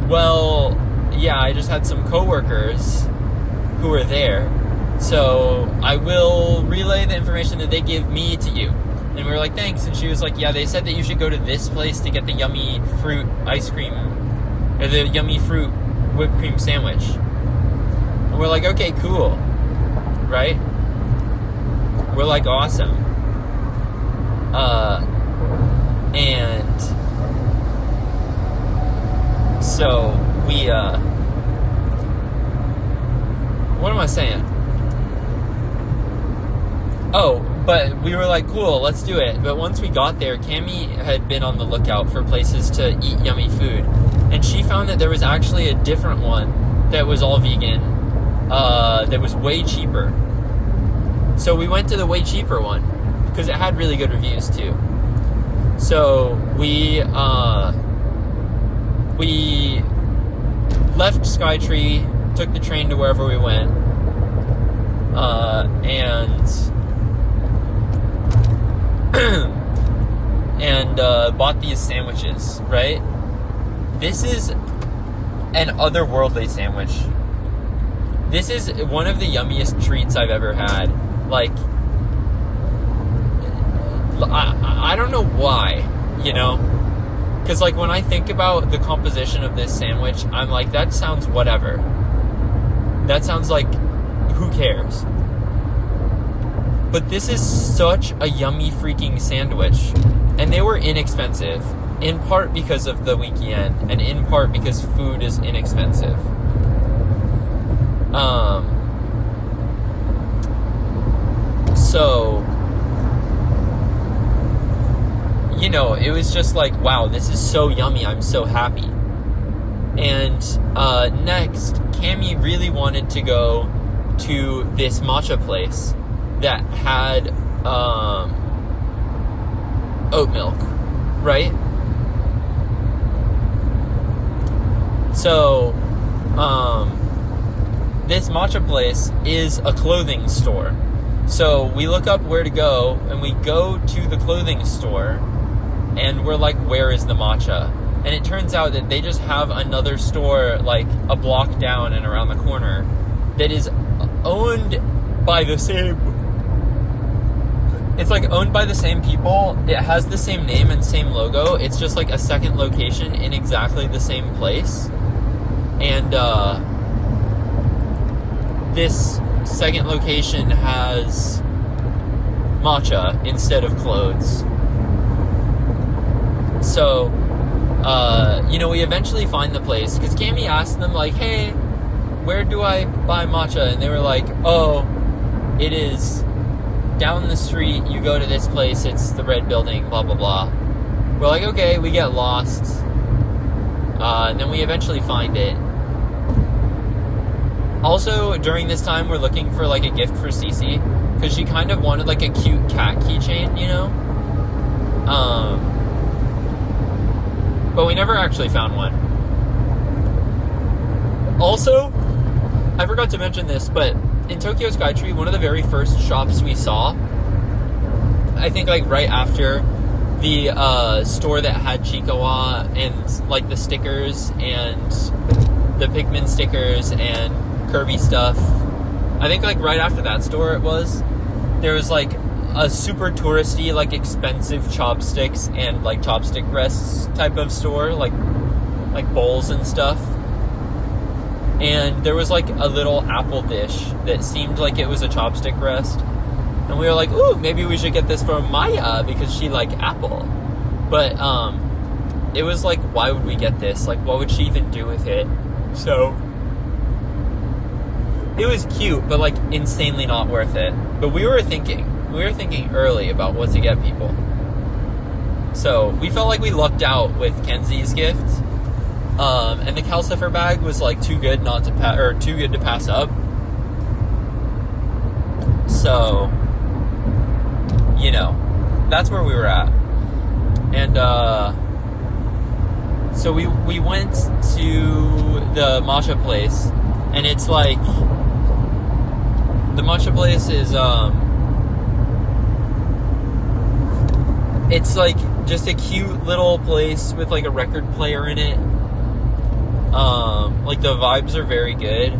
A: well, yeah, I just had some coworkers who were there. So I will relay the information that they give me to you. And we were like, thanks. And she was like, yeah, they said that you should go to this place to get the yummy fruit ice cream, or the yummy fruit whipped cream sandwich. And we're like, okay, cool. Right? We're like, awesome. And so we, what am I saying? Oh, but we were like, cool, let's do it. But once we got there, Cammy had been on the lookout for places to eat yummy food. And she found that there was actually a different one that was all vegan, that was way cheaper. So we went to the way cheaper one, because it had really good reviews too. So we left Skytree, took the train to wherever we went, and bought these sandwiches, right? This is an otherworldly sandwich. This is one of the yummiest treats I've ever had. Like, I don't know why, you know? Because, like, when I think about the composition of this sandwich, I'm like, that sounds whatever. That sounds like, who cares? But this is such a yummy freaking sandwich. And they were inexpensive. In part because of the weekend, and in part because food is inexpensive. So, you know, it was just like, wow, this is so yummy. I'm so happy. And next, Cammy really wanted to go to this matcha place that had oat milk, right? So, this matcha place is a clothing store. So we look up where to go, and we go to the clothing store, and we're like, where is the matcha? And it turns out that they just have another store like a block down and around the corner that is owned by the same... It's like owned by the same people. It has the same name and same logo. It's just like a second location in exactly the same place. And this second location has matcha instead of clothes. So, you know, we eventually find the place, because Cammy asked them, like, hey, where do I buy matcha? And they were like, oh, it is down the street, you go to this place, it's the red building, blah, blah, blah. We're like, okay, we get lost. And then we eventually find it. Also, during this time, we're looking for, like, a gift for Cece, because she kind of wanted, like, a cute cat keychain, you know? But we never actually found one. Also, I forgot to mention this, but in Tokyo Skytree, one of the very first shops we saw, I think, like, right after the store that had Chikawa and, like, the stickers and the Pikmin stickers and Kirby stuff, I think, like, right after that store it was, there was, like, a super touristy, like, expensive chopsticks and, like, chopstick rests type of store, like bowls and stuff. And there was, like, a little apple dish that seemed like it was a chopstick rest. And we were like, ooh, maybe we should get this for Maya because she liked apple. But, it was like, why would we get this? Like, what would she even do with it? So, it was cute, but, like, insanely not worth it. But we were thinking early about what to get people. So we felt like we lucked out with Kenzie's gift. And the Calcifer bag was like too good to pass up. So, that's where we were at. And so we went to the matcha place, and it's like, the matcha place is it's like just a cute little place with like a record player in it. Like the vibes are very good,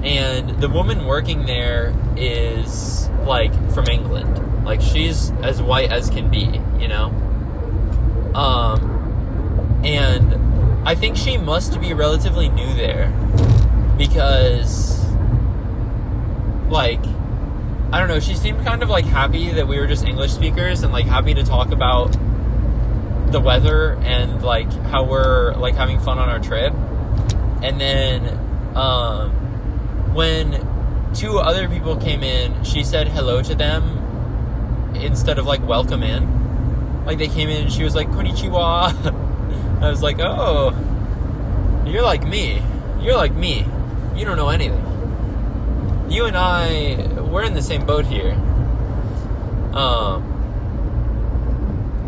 A: and the woman working there is like from England. Like, she's as white as can be, and I think she must be relatively new there, because like, I don't know, she seemed kind of like happy that we were just English speakers, and like happy to talk about the weather and like how we're like having fun on our trip. And then when two other people came in, she said hello to them instead of like welcome in. Like, they came in and she was like, konnichiwa. I was like, oh, you're like me. You don't know anything. You and I, we're in the same boat here.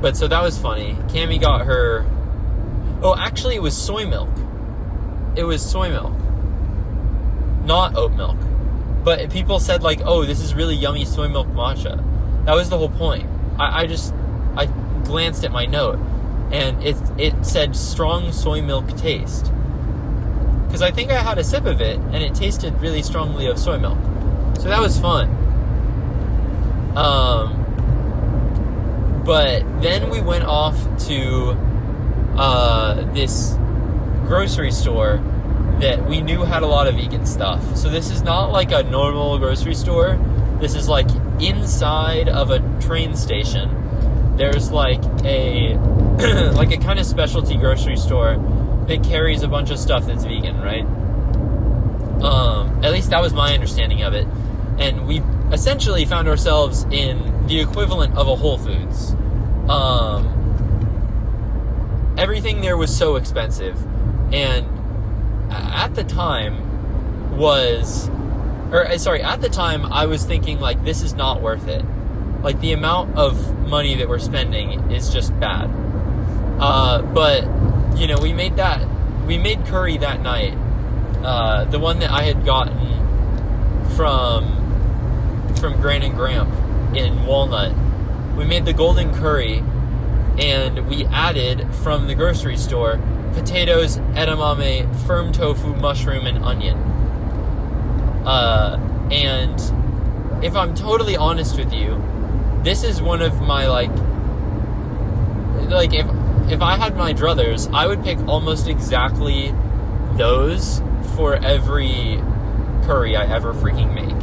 A: But so that was funny. Cammie got her... Oh, actually, it was soy milk. Not oat milk. But people said, like, oh, this is really yummy soy milk matcha. That was the whole point. I glanced at my note, and it said strong soy milk taste. Because I think I had a sip of it, and it tasted really strongly of soy milk. So that was fun. But then we went off to this grocery store that we knew had a lot of vegan stuff. So this is not like a normal grocery store. This is like inside of a train station. There's like a like a kind of specialty grocery store that carries a bunch of stuff that's vegan, right? At least that was my understanding of it. And we essentially found ourselves in the equivalent of a Whole Foods. Everything there was so expensive. And at the time I was thinking, like, this is not worth it. Like, the amount of money that we're spending is just bad. But, we made curry that night. The one that I had gotten from Gran and Gramp in Walnut. We made the golden curry, and we added from the grocery store potatoes, edamame, firm tofu, mushroom, and onion. And if I'm totally honest with you, this is one of my like if I had my druthers, I would pick almost exactly those for every curry I ever freaking make.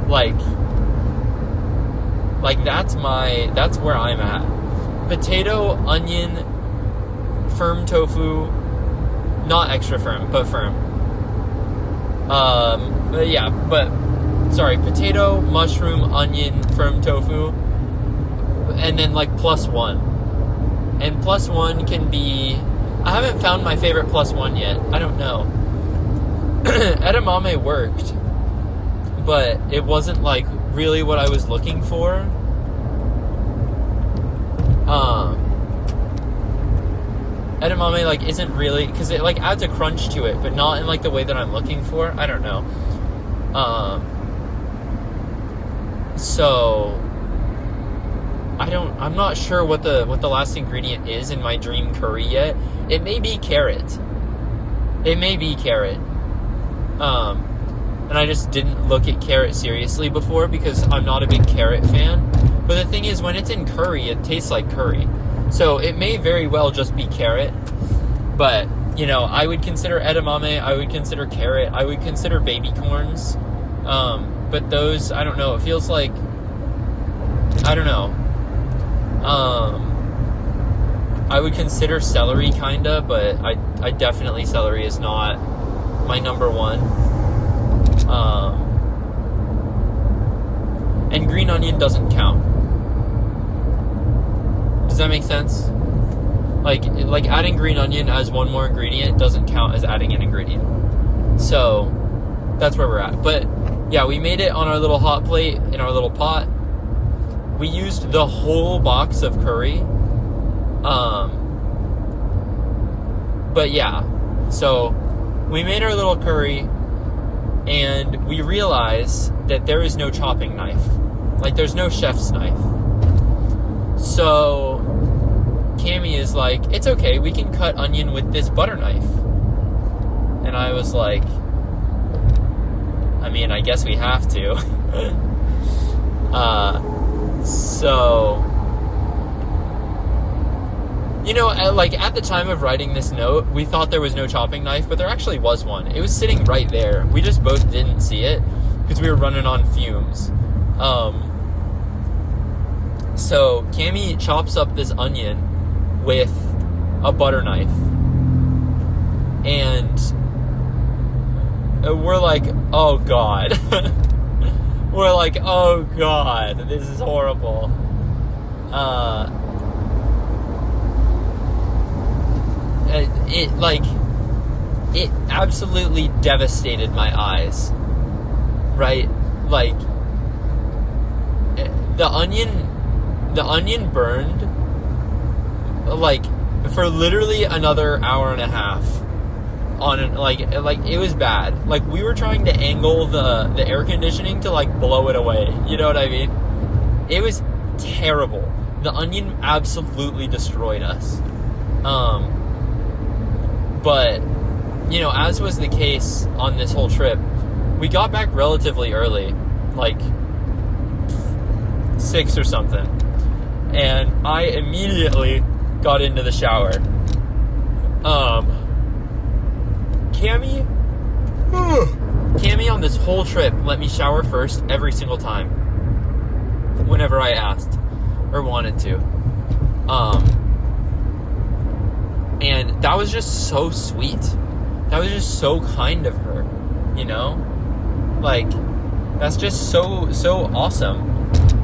A: Like that's where I'm at. Potato, onion, firm tofu, not extra firm, but firm. Potato, mushroom, onion, firm tofu, and then like +1. And +1 can be, I haven't found my favorite +1 yet. I don't know. Edamame worked, but it wasn't like really what I was looking for. Edamame like isn't really, because it like adds a crunch to it, but not in like the way that I'm looking for. I don't know. So I'm not sure what the last ingredient is in my dream curry yet. It may be carrot. And I just didn't look at carrot seriously before because I'm not a big carrot fan. But the thing is, when it's in curry, it tastes like curry. So it may very well just be carrot. But, I would consider edamame, I would consider carrot, I would consider baby corns. But those, I don't know, it feels like, I don't know. I would consider celery, kinda, but I definitely, celery is not my number one. And green onion doesn't count. Does that make sense? Like adding green onion as one more ingredient doesn't count as adding an ingredient. So that's where we're at. But yeah, we made it on our little hot plate in our little pot. We used the whole box of curry. But yeah, so we made our little curry, and we realized that there is no chopping knife. Like, there's no chef's knife. So Cammie is like, it's okay, we can cut onion with this butter knife. And I was like, I mean, I guess we have to. So, you know, like, at the time of writing this note, we thought there was no chopping knife, but there actually was one. It was sitting right there. We just both didn't see it because we were running on fumes. So Cammie chops up this onion with a butter knife, and we're like, oh god. We're like, oh god, this is horrible. It absolutely devastated my eyes, right? Like, the onion burned, like, for literally another hour and a half on it. Like it was bad. Like, we were trying to angle the air conditioning to, like, blow it away. You know what I mean? It was terrible. The onion absolutely destroyed us. But, you know, as was the case on this whole trip, we got back relatively early, like 6 or something. And I immediately got into the shower. Cammie on this whole trip let me shower first every single time, whenever I asked or wanted to. And that was just so sweet. That was just so kind of her, you know? Like, that's just so awesome.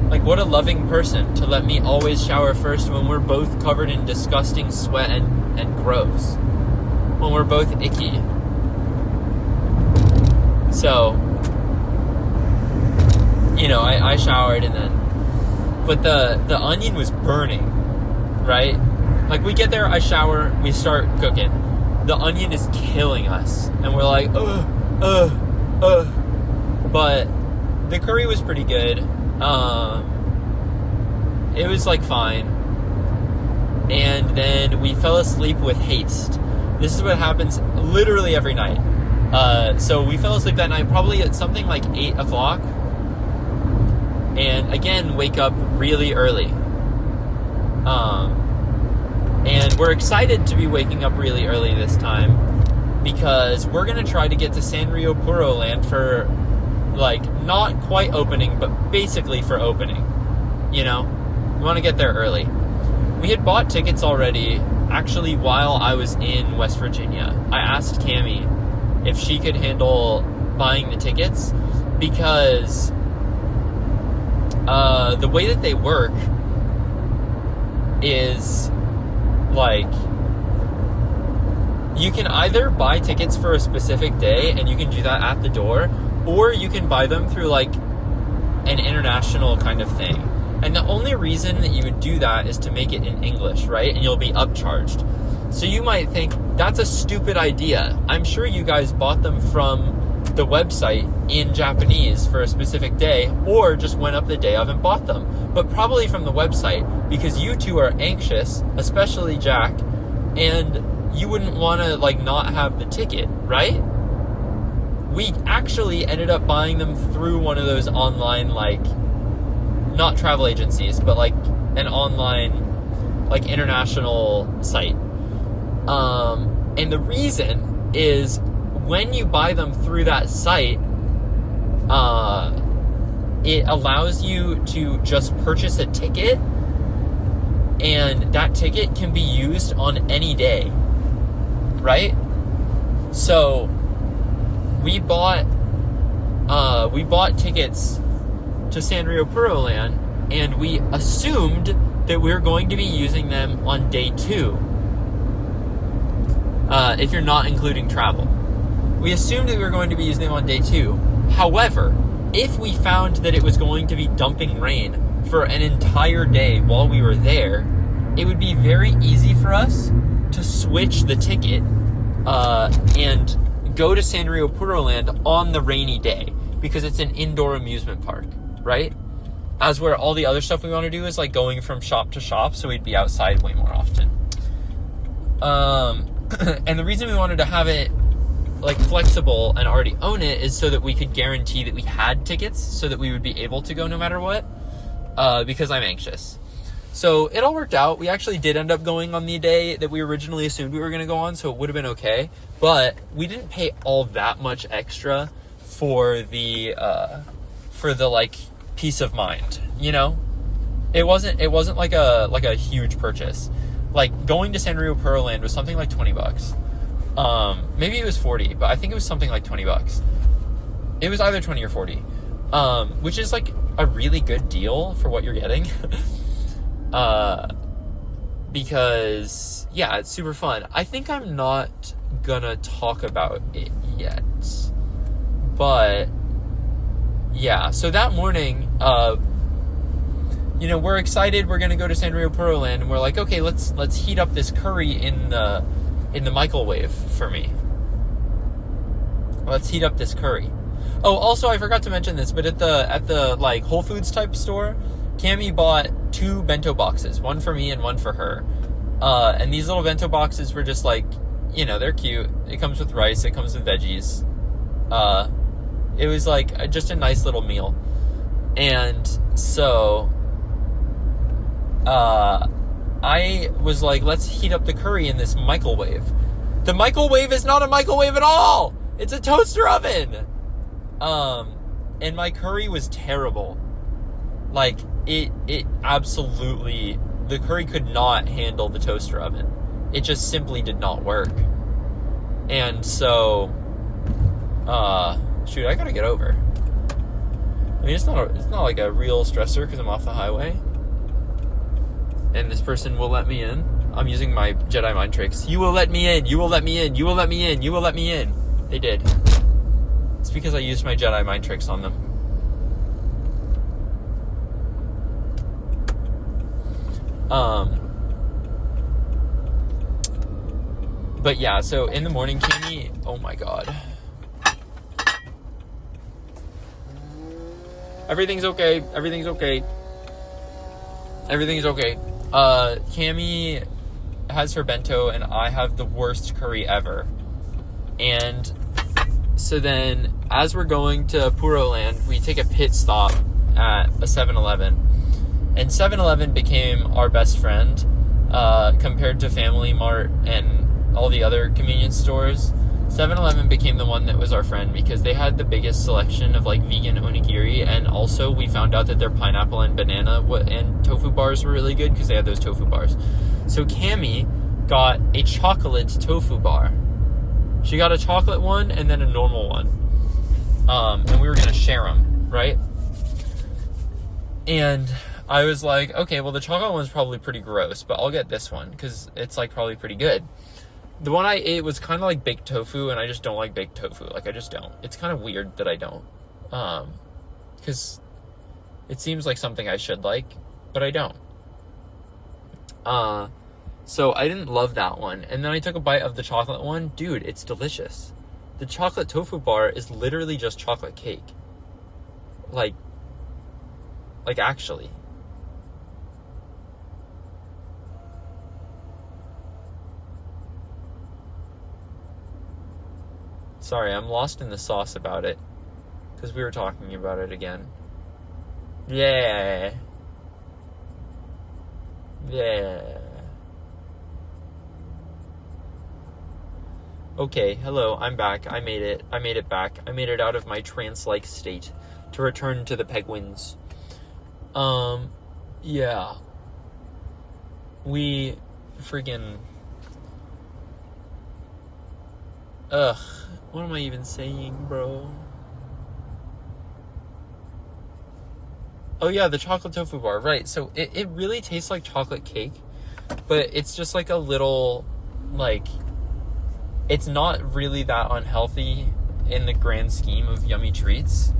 A: Like, what a loving person to let me always shower first when we're both covered in disgusting sweat and gross. When we're both icky. So, you know, I showered and then... But the onion was burning, right? Like, we get there, I shower, we start cooking. The onion is killing us. And we're like, But the curry was pretty good. It was, like, fine. And then we fell asleep with haste. This is what happens literally every night. So we fell asleep that night probably at something like 8 o'clock. And, again, wake up really early. And we're excited to be waking up really early this time because we're going to try to get to Sanrio Puro Land for, like, not quite opening, but basically for opening. You know? We want to get there early. We had bought tickets already, actually, while I was in West Virginia. I asked Cammie if she could handle buying the tickets because the way that they work is... like, you can either buy tickets for a specific day and you can do that at the door, or you can buy them through, like, an international kind of thing. And the only reason that you would do that is to make it in English, right? And you'll be upcharged. So you might think, that's a stupid idea. I'm sure you guys bought them from the website in Japanese for a specific day, or just went up the day of and bought them. But probably from the website, because you two are anxious, especially Jack, and you wouldn't want to, like, not have the ticket, right? We actually ended up buying them through one of those online, like, not travel agencies, but, like, an online, like, international site. And the reason is, when you buy them through that site, it allows you to just purchase a ticket, and that ticket can be used on any day, right? So we bought tickets to Sanrio Puro Land and we assumed that we were going to be using them on day 2, if you're not including travel. We assumed that we were going to be using them on day 2. However, if we found that it was going to be dumping rain for an entire day while we were there, it would be very easy for us to switch the ticket and go to Sanrio Puroland on the rainy day, because it's an indoor amusement park, right? As where all the other stuff we want to do is like going from shop to shop, so we'd be outside way more often. And the reason we wanted to have it like flexible and already own it is so that we could guarantee that we had tickets, so that we would be able to go no matter what, because I'm anxious. So it all worked out. We actually did end up going on the day that we originally assumed we were going to go on, so it would have been okay. But we didn't pay all that much extra for the like peace of mind, you know? It wasn't like a huge purchase. Like going to Sanrio Puroland was something like $20. Maybe it was 40, but I think it was something like $20. It was either 20 or 40, which is like a really good deal for what you're getting. Because yeah, it's super fun. I think I'm not gonna talk about it yet, but yeah, so that morning, we're excited. We're gonna go to Sanrio Puroland, and we're like, okay, let's heat up this curry in the microwave for me. Let's heat up this curry. Oh, also, I forgot to mention this, but at the like Whole Foods type store, Cammie bought 2 bento boxes, one for me and one for her. And these little bento boxes were just like, they're cute. It comes with rice, it comes with veggies. It was like just a nice little meal. And so I was like, let's heat up the curry in this microwave. The microwave is not a microwave at all! It's a toaster oven! And my curry was terrible. Like, it absolutely, the curry could not handle the toaster oven. It just simply did not work. And so, shoot, I gotta get over. I mean, it's not like a real stressor because I'm off the highway. And this person will let me in. I'm using my Jedi mind tricks. You will let me in. You will let me in. You will let me in. You will let me in. They did. It's because I used my Jedi mind tricks on them. But yeah, so in the morning, Cammie, oh my god. Everything's okay. Everything's okay. Everything's okay. Cammie has her bento, and I have the worst curry ever. And so then, as we're going to Puroland, we take a pit stop at a 7-Eleven. And 7-Eleven became our best friend, compared to Family Mart and all the other convenience stores. 7-Eleven became the one that was our friend because they had the biggest selection of like vegan onigiri, and also we found out that their pineapple and banana and tofu bars were really good because they had those tofu bars. So Cammie got a chocolate tofu bar. She got a chocolate one and then a normal one. And we were gonna share them, right? And I was like, okay, well the chocolate one's probably pretty gross, but I'll get this one because it's like probably pretty good. The one I ate was kind of like baked tofu, and I just don't like baked tofu. Like, I just don't. It's kind of weird that I don't. Because it seems like something I should like, but I don't. So I didn't love that one. And then I took a bite of the chocolate one. Dude, it's delicious. The chocolate tofu bar is literally just chocolate cake. Like actually. Sorry, I'm lost in the sauce about it. Because we were talking about it again. Yeah. Okay, hello, I'm back. I made it back. I made it out of my trance-like state to return to the Penguins. Yeah. We friggin'... Ugh. What am I even saying, bro? Oh yeah, the chocolate tofu bar, right. So it really tastes like chocolate cake, but it's just like a little, like, it's not really that unhealthy in the grand scheme of yummy treats.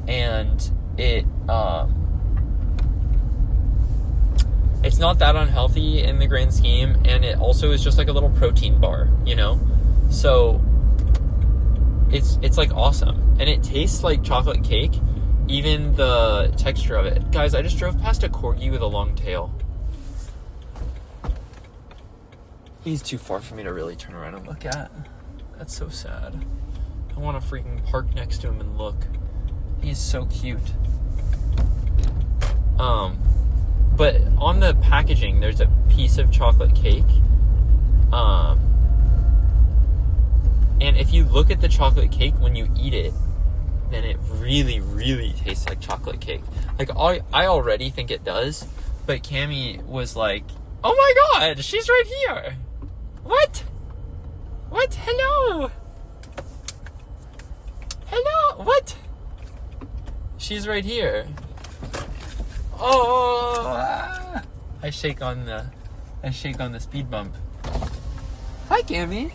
A: And it's not that unhealthy in the grand scheme, and it also is just like a little protein bar, you know? So it's like awesome. And it tastes like chocolate cake, even the texture of it. Guys, I just drove past a corgi with a long tail. He's too far for me to really turn around and look at. That's so sad. I want to freaking park next to him and look. He's so cute. But on the packaging, there's a piece of chocolate cake. And if you look at the chocolate cake when you eat it, then it really, really tastes like chocolate cake. Like, I already think it does, but Cammie was like, oh my god, she's right here. What? What? Hello? Hello? What? She's right here. Oh! I shake on the speed bump. Hi, Cammie.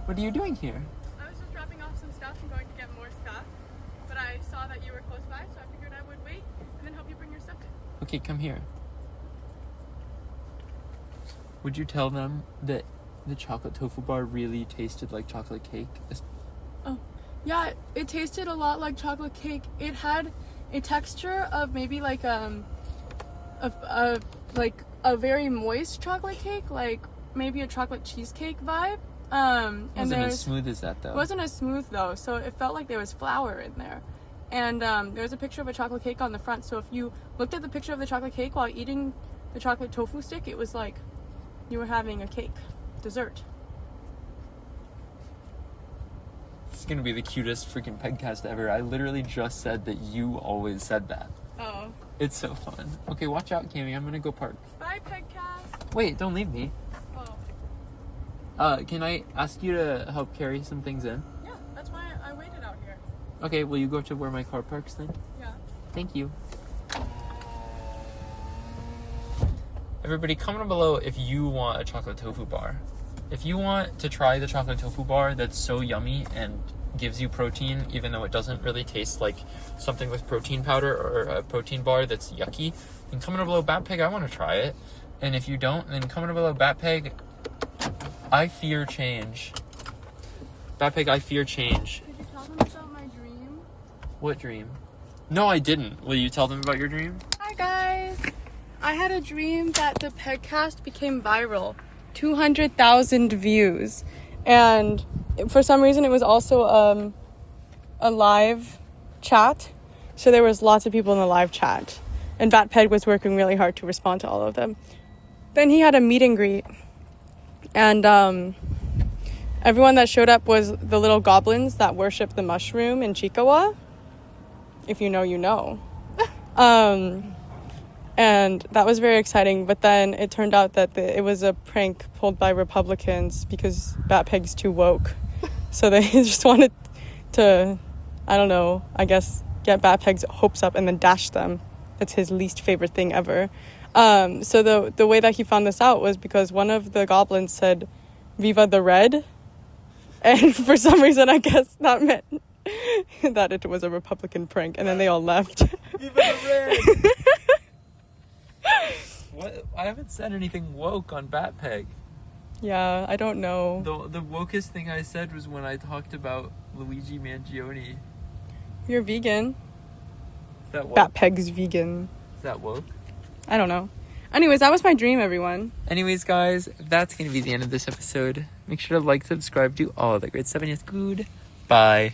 A: What are you doing here?
B: I was just dropping off some stuff and going to get more stuff, but I saw that you were close by, so I figured I would wait and then help you bring your stuff in.
A: Okay, come here. Would you tell them that the chocolate tofu bar really tasted like chocolate cake?
B: Oh, yeah, it tasted a lot like chocolate cake. It had a texture of maybe like a very moist chocolate cake, like maybe a chocolate cheesecake vibe. And
A: wasn't as smooth as that though.
B: It wasn't as smooth though, so it felt like there was flour in there. And there was a picture of a chocolate cake on the front, so if you looked at the picture of the chocolate cake while eating the chocolate tofu stick, it was like you were having a cake dessert.
A: It's gonna be the cutest freaking PEGCAST ever. I literally just said that you always said that.
B: Oh.
A: It's so fun. Okay, watch out, Cammie. I'm gonna go park.
B: Bye, PEGCAST.
A: Wait, don't leave me. Can I ask you to help carry some things in?
B: Yeah, that's why I waited out here.
A: Okay, will you go to where my car parks then?
B: Yeah.
A: Thank you. Everybody, comment below if you want a chocolate tofu bar. If you want to try the chocolate tofu bar that's so yummy and gives you protein, even though it doesn't really taste like something with protein powder or a protein bar that's yucky, then comment below Batpeg, I want to try it. And if you don't, then comment below Batpeg, I fear change. Batpeg, I fear change.
B: Did you tell them about my dream?
A: What dream? No, I didn't. Will you tell them about your dream?
B: Hi guys! I had a dream that the PEGCAST became viral. 200,000 views. And for some reason it was also a live chat. So there was lots of people in the live chat. And Batpeg was working really hard to respond to all of them. Then he had a meet and greet. And everyone that showed up was the little goblins that worship the mushroom in Chikawa. If you know, you know. And that was very exciting. But then it turned out that it was a prank pulled by Republicans because Batpeg's too woke. So they just wanted to, I don't know, I guess get Batpeg's hopes up and then dash them. That's his least favorite thing ever. So the way that he found this out was because one of the goblins said, "Viva the Red." And for some reason, I guess that meant that it was a Republican prank. And then they all left.
A: Viva the Red! What? I haven't said anything woke on Batpeg.
B: Yeah, I don't know.
A: The wokest thing I said was when I talked about Luigi Mangione.
B: You're vegan.
A: Is that woke?
B: Batpeg's vegan.
A: Is that woke?
B: I don't know. Anyways, that was my dream, everyone.
A: Anyways, guys, that's going to be the end of this episode. Make sure to like, subscribe, do all the great stuff, and yes, good. Bye.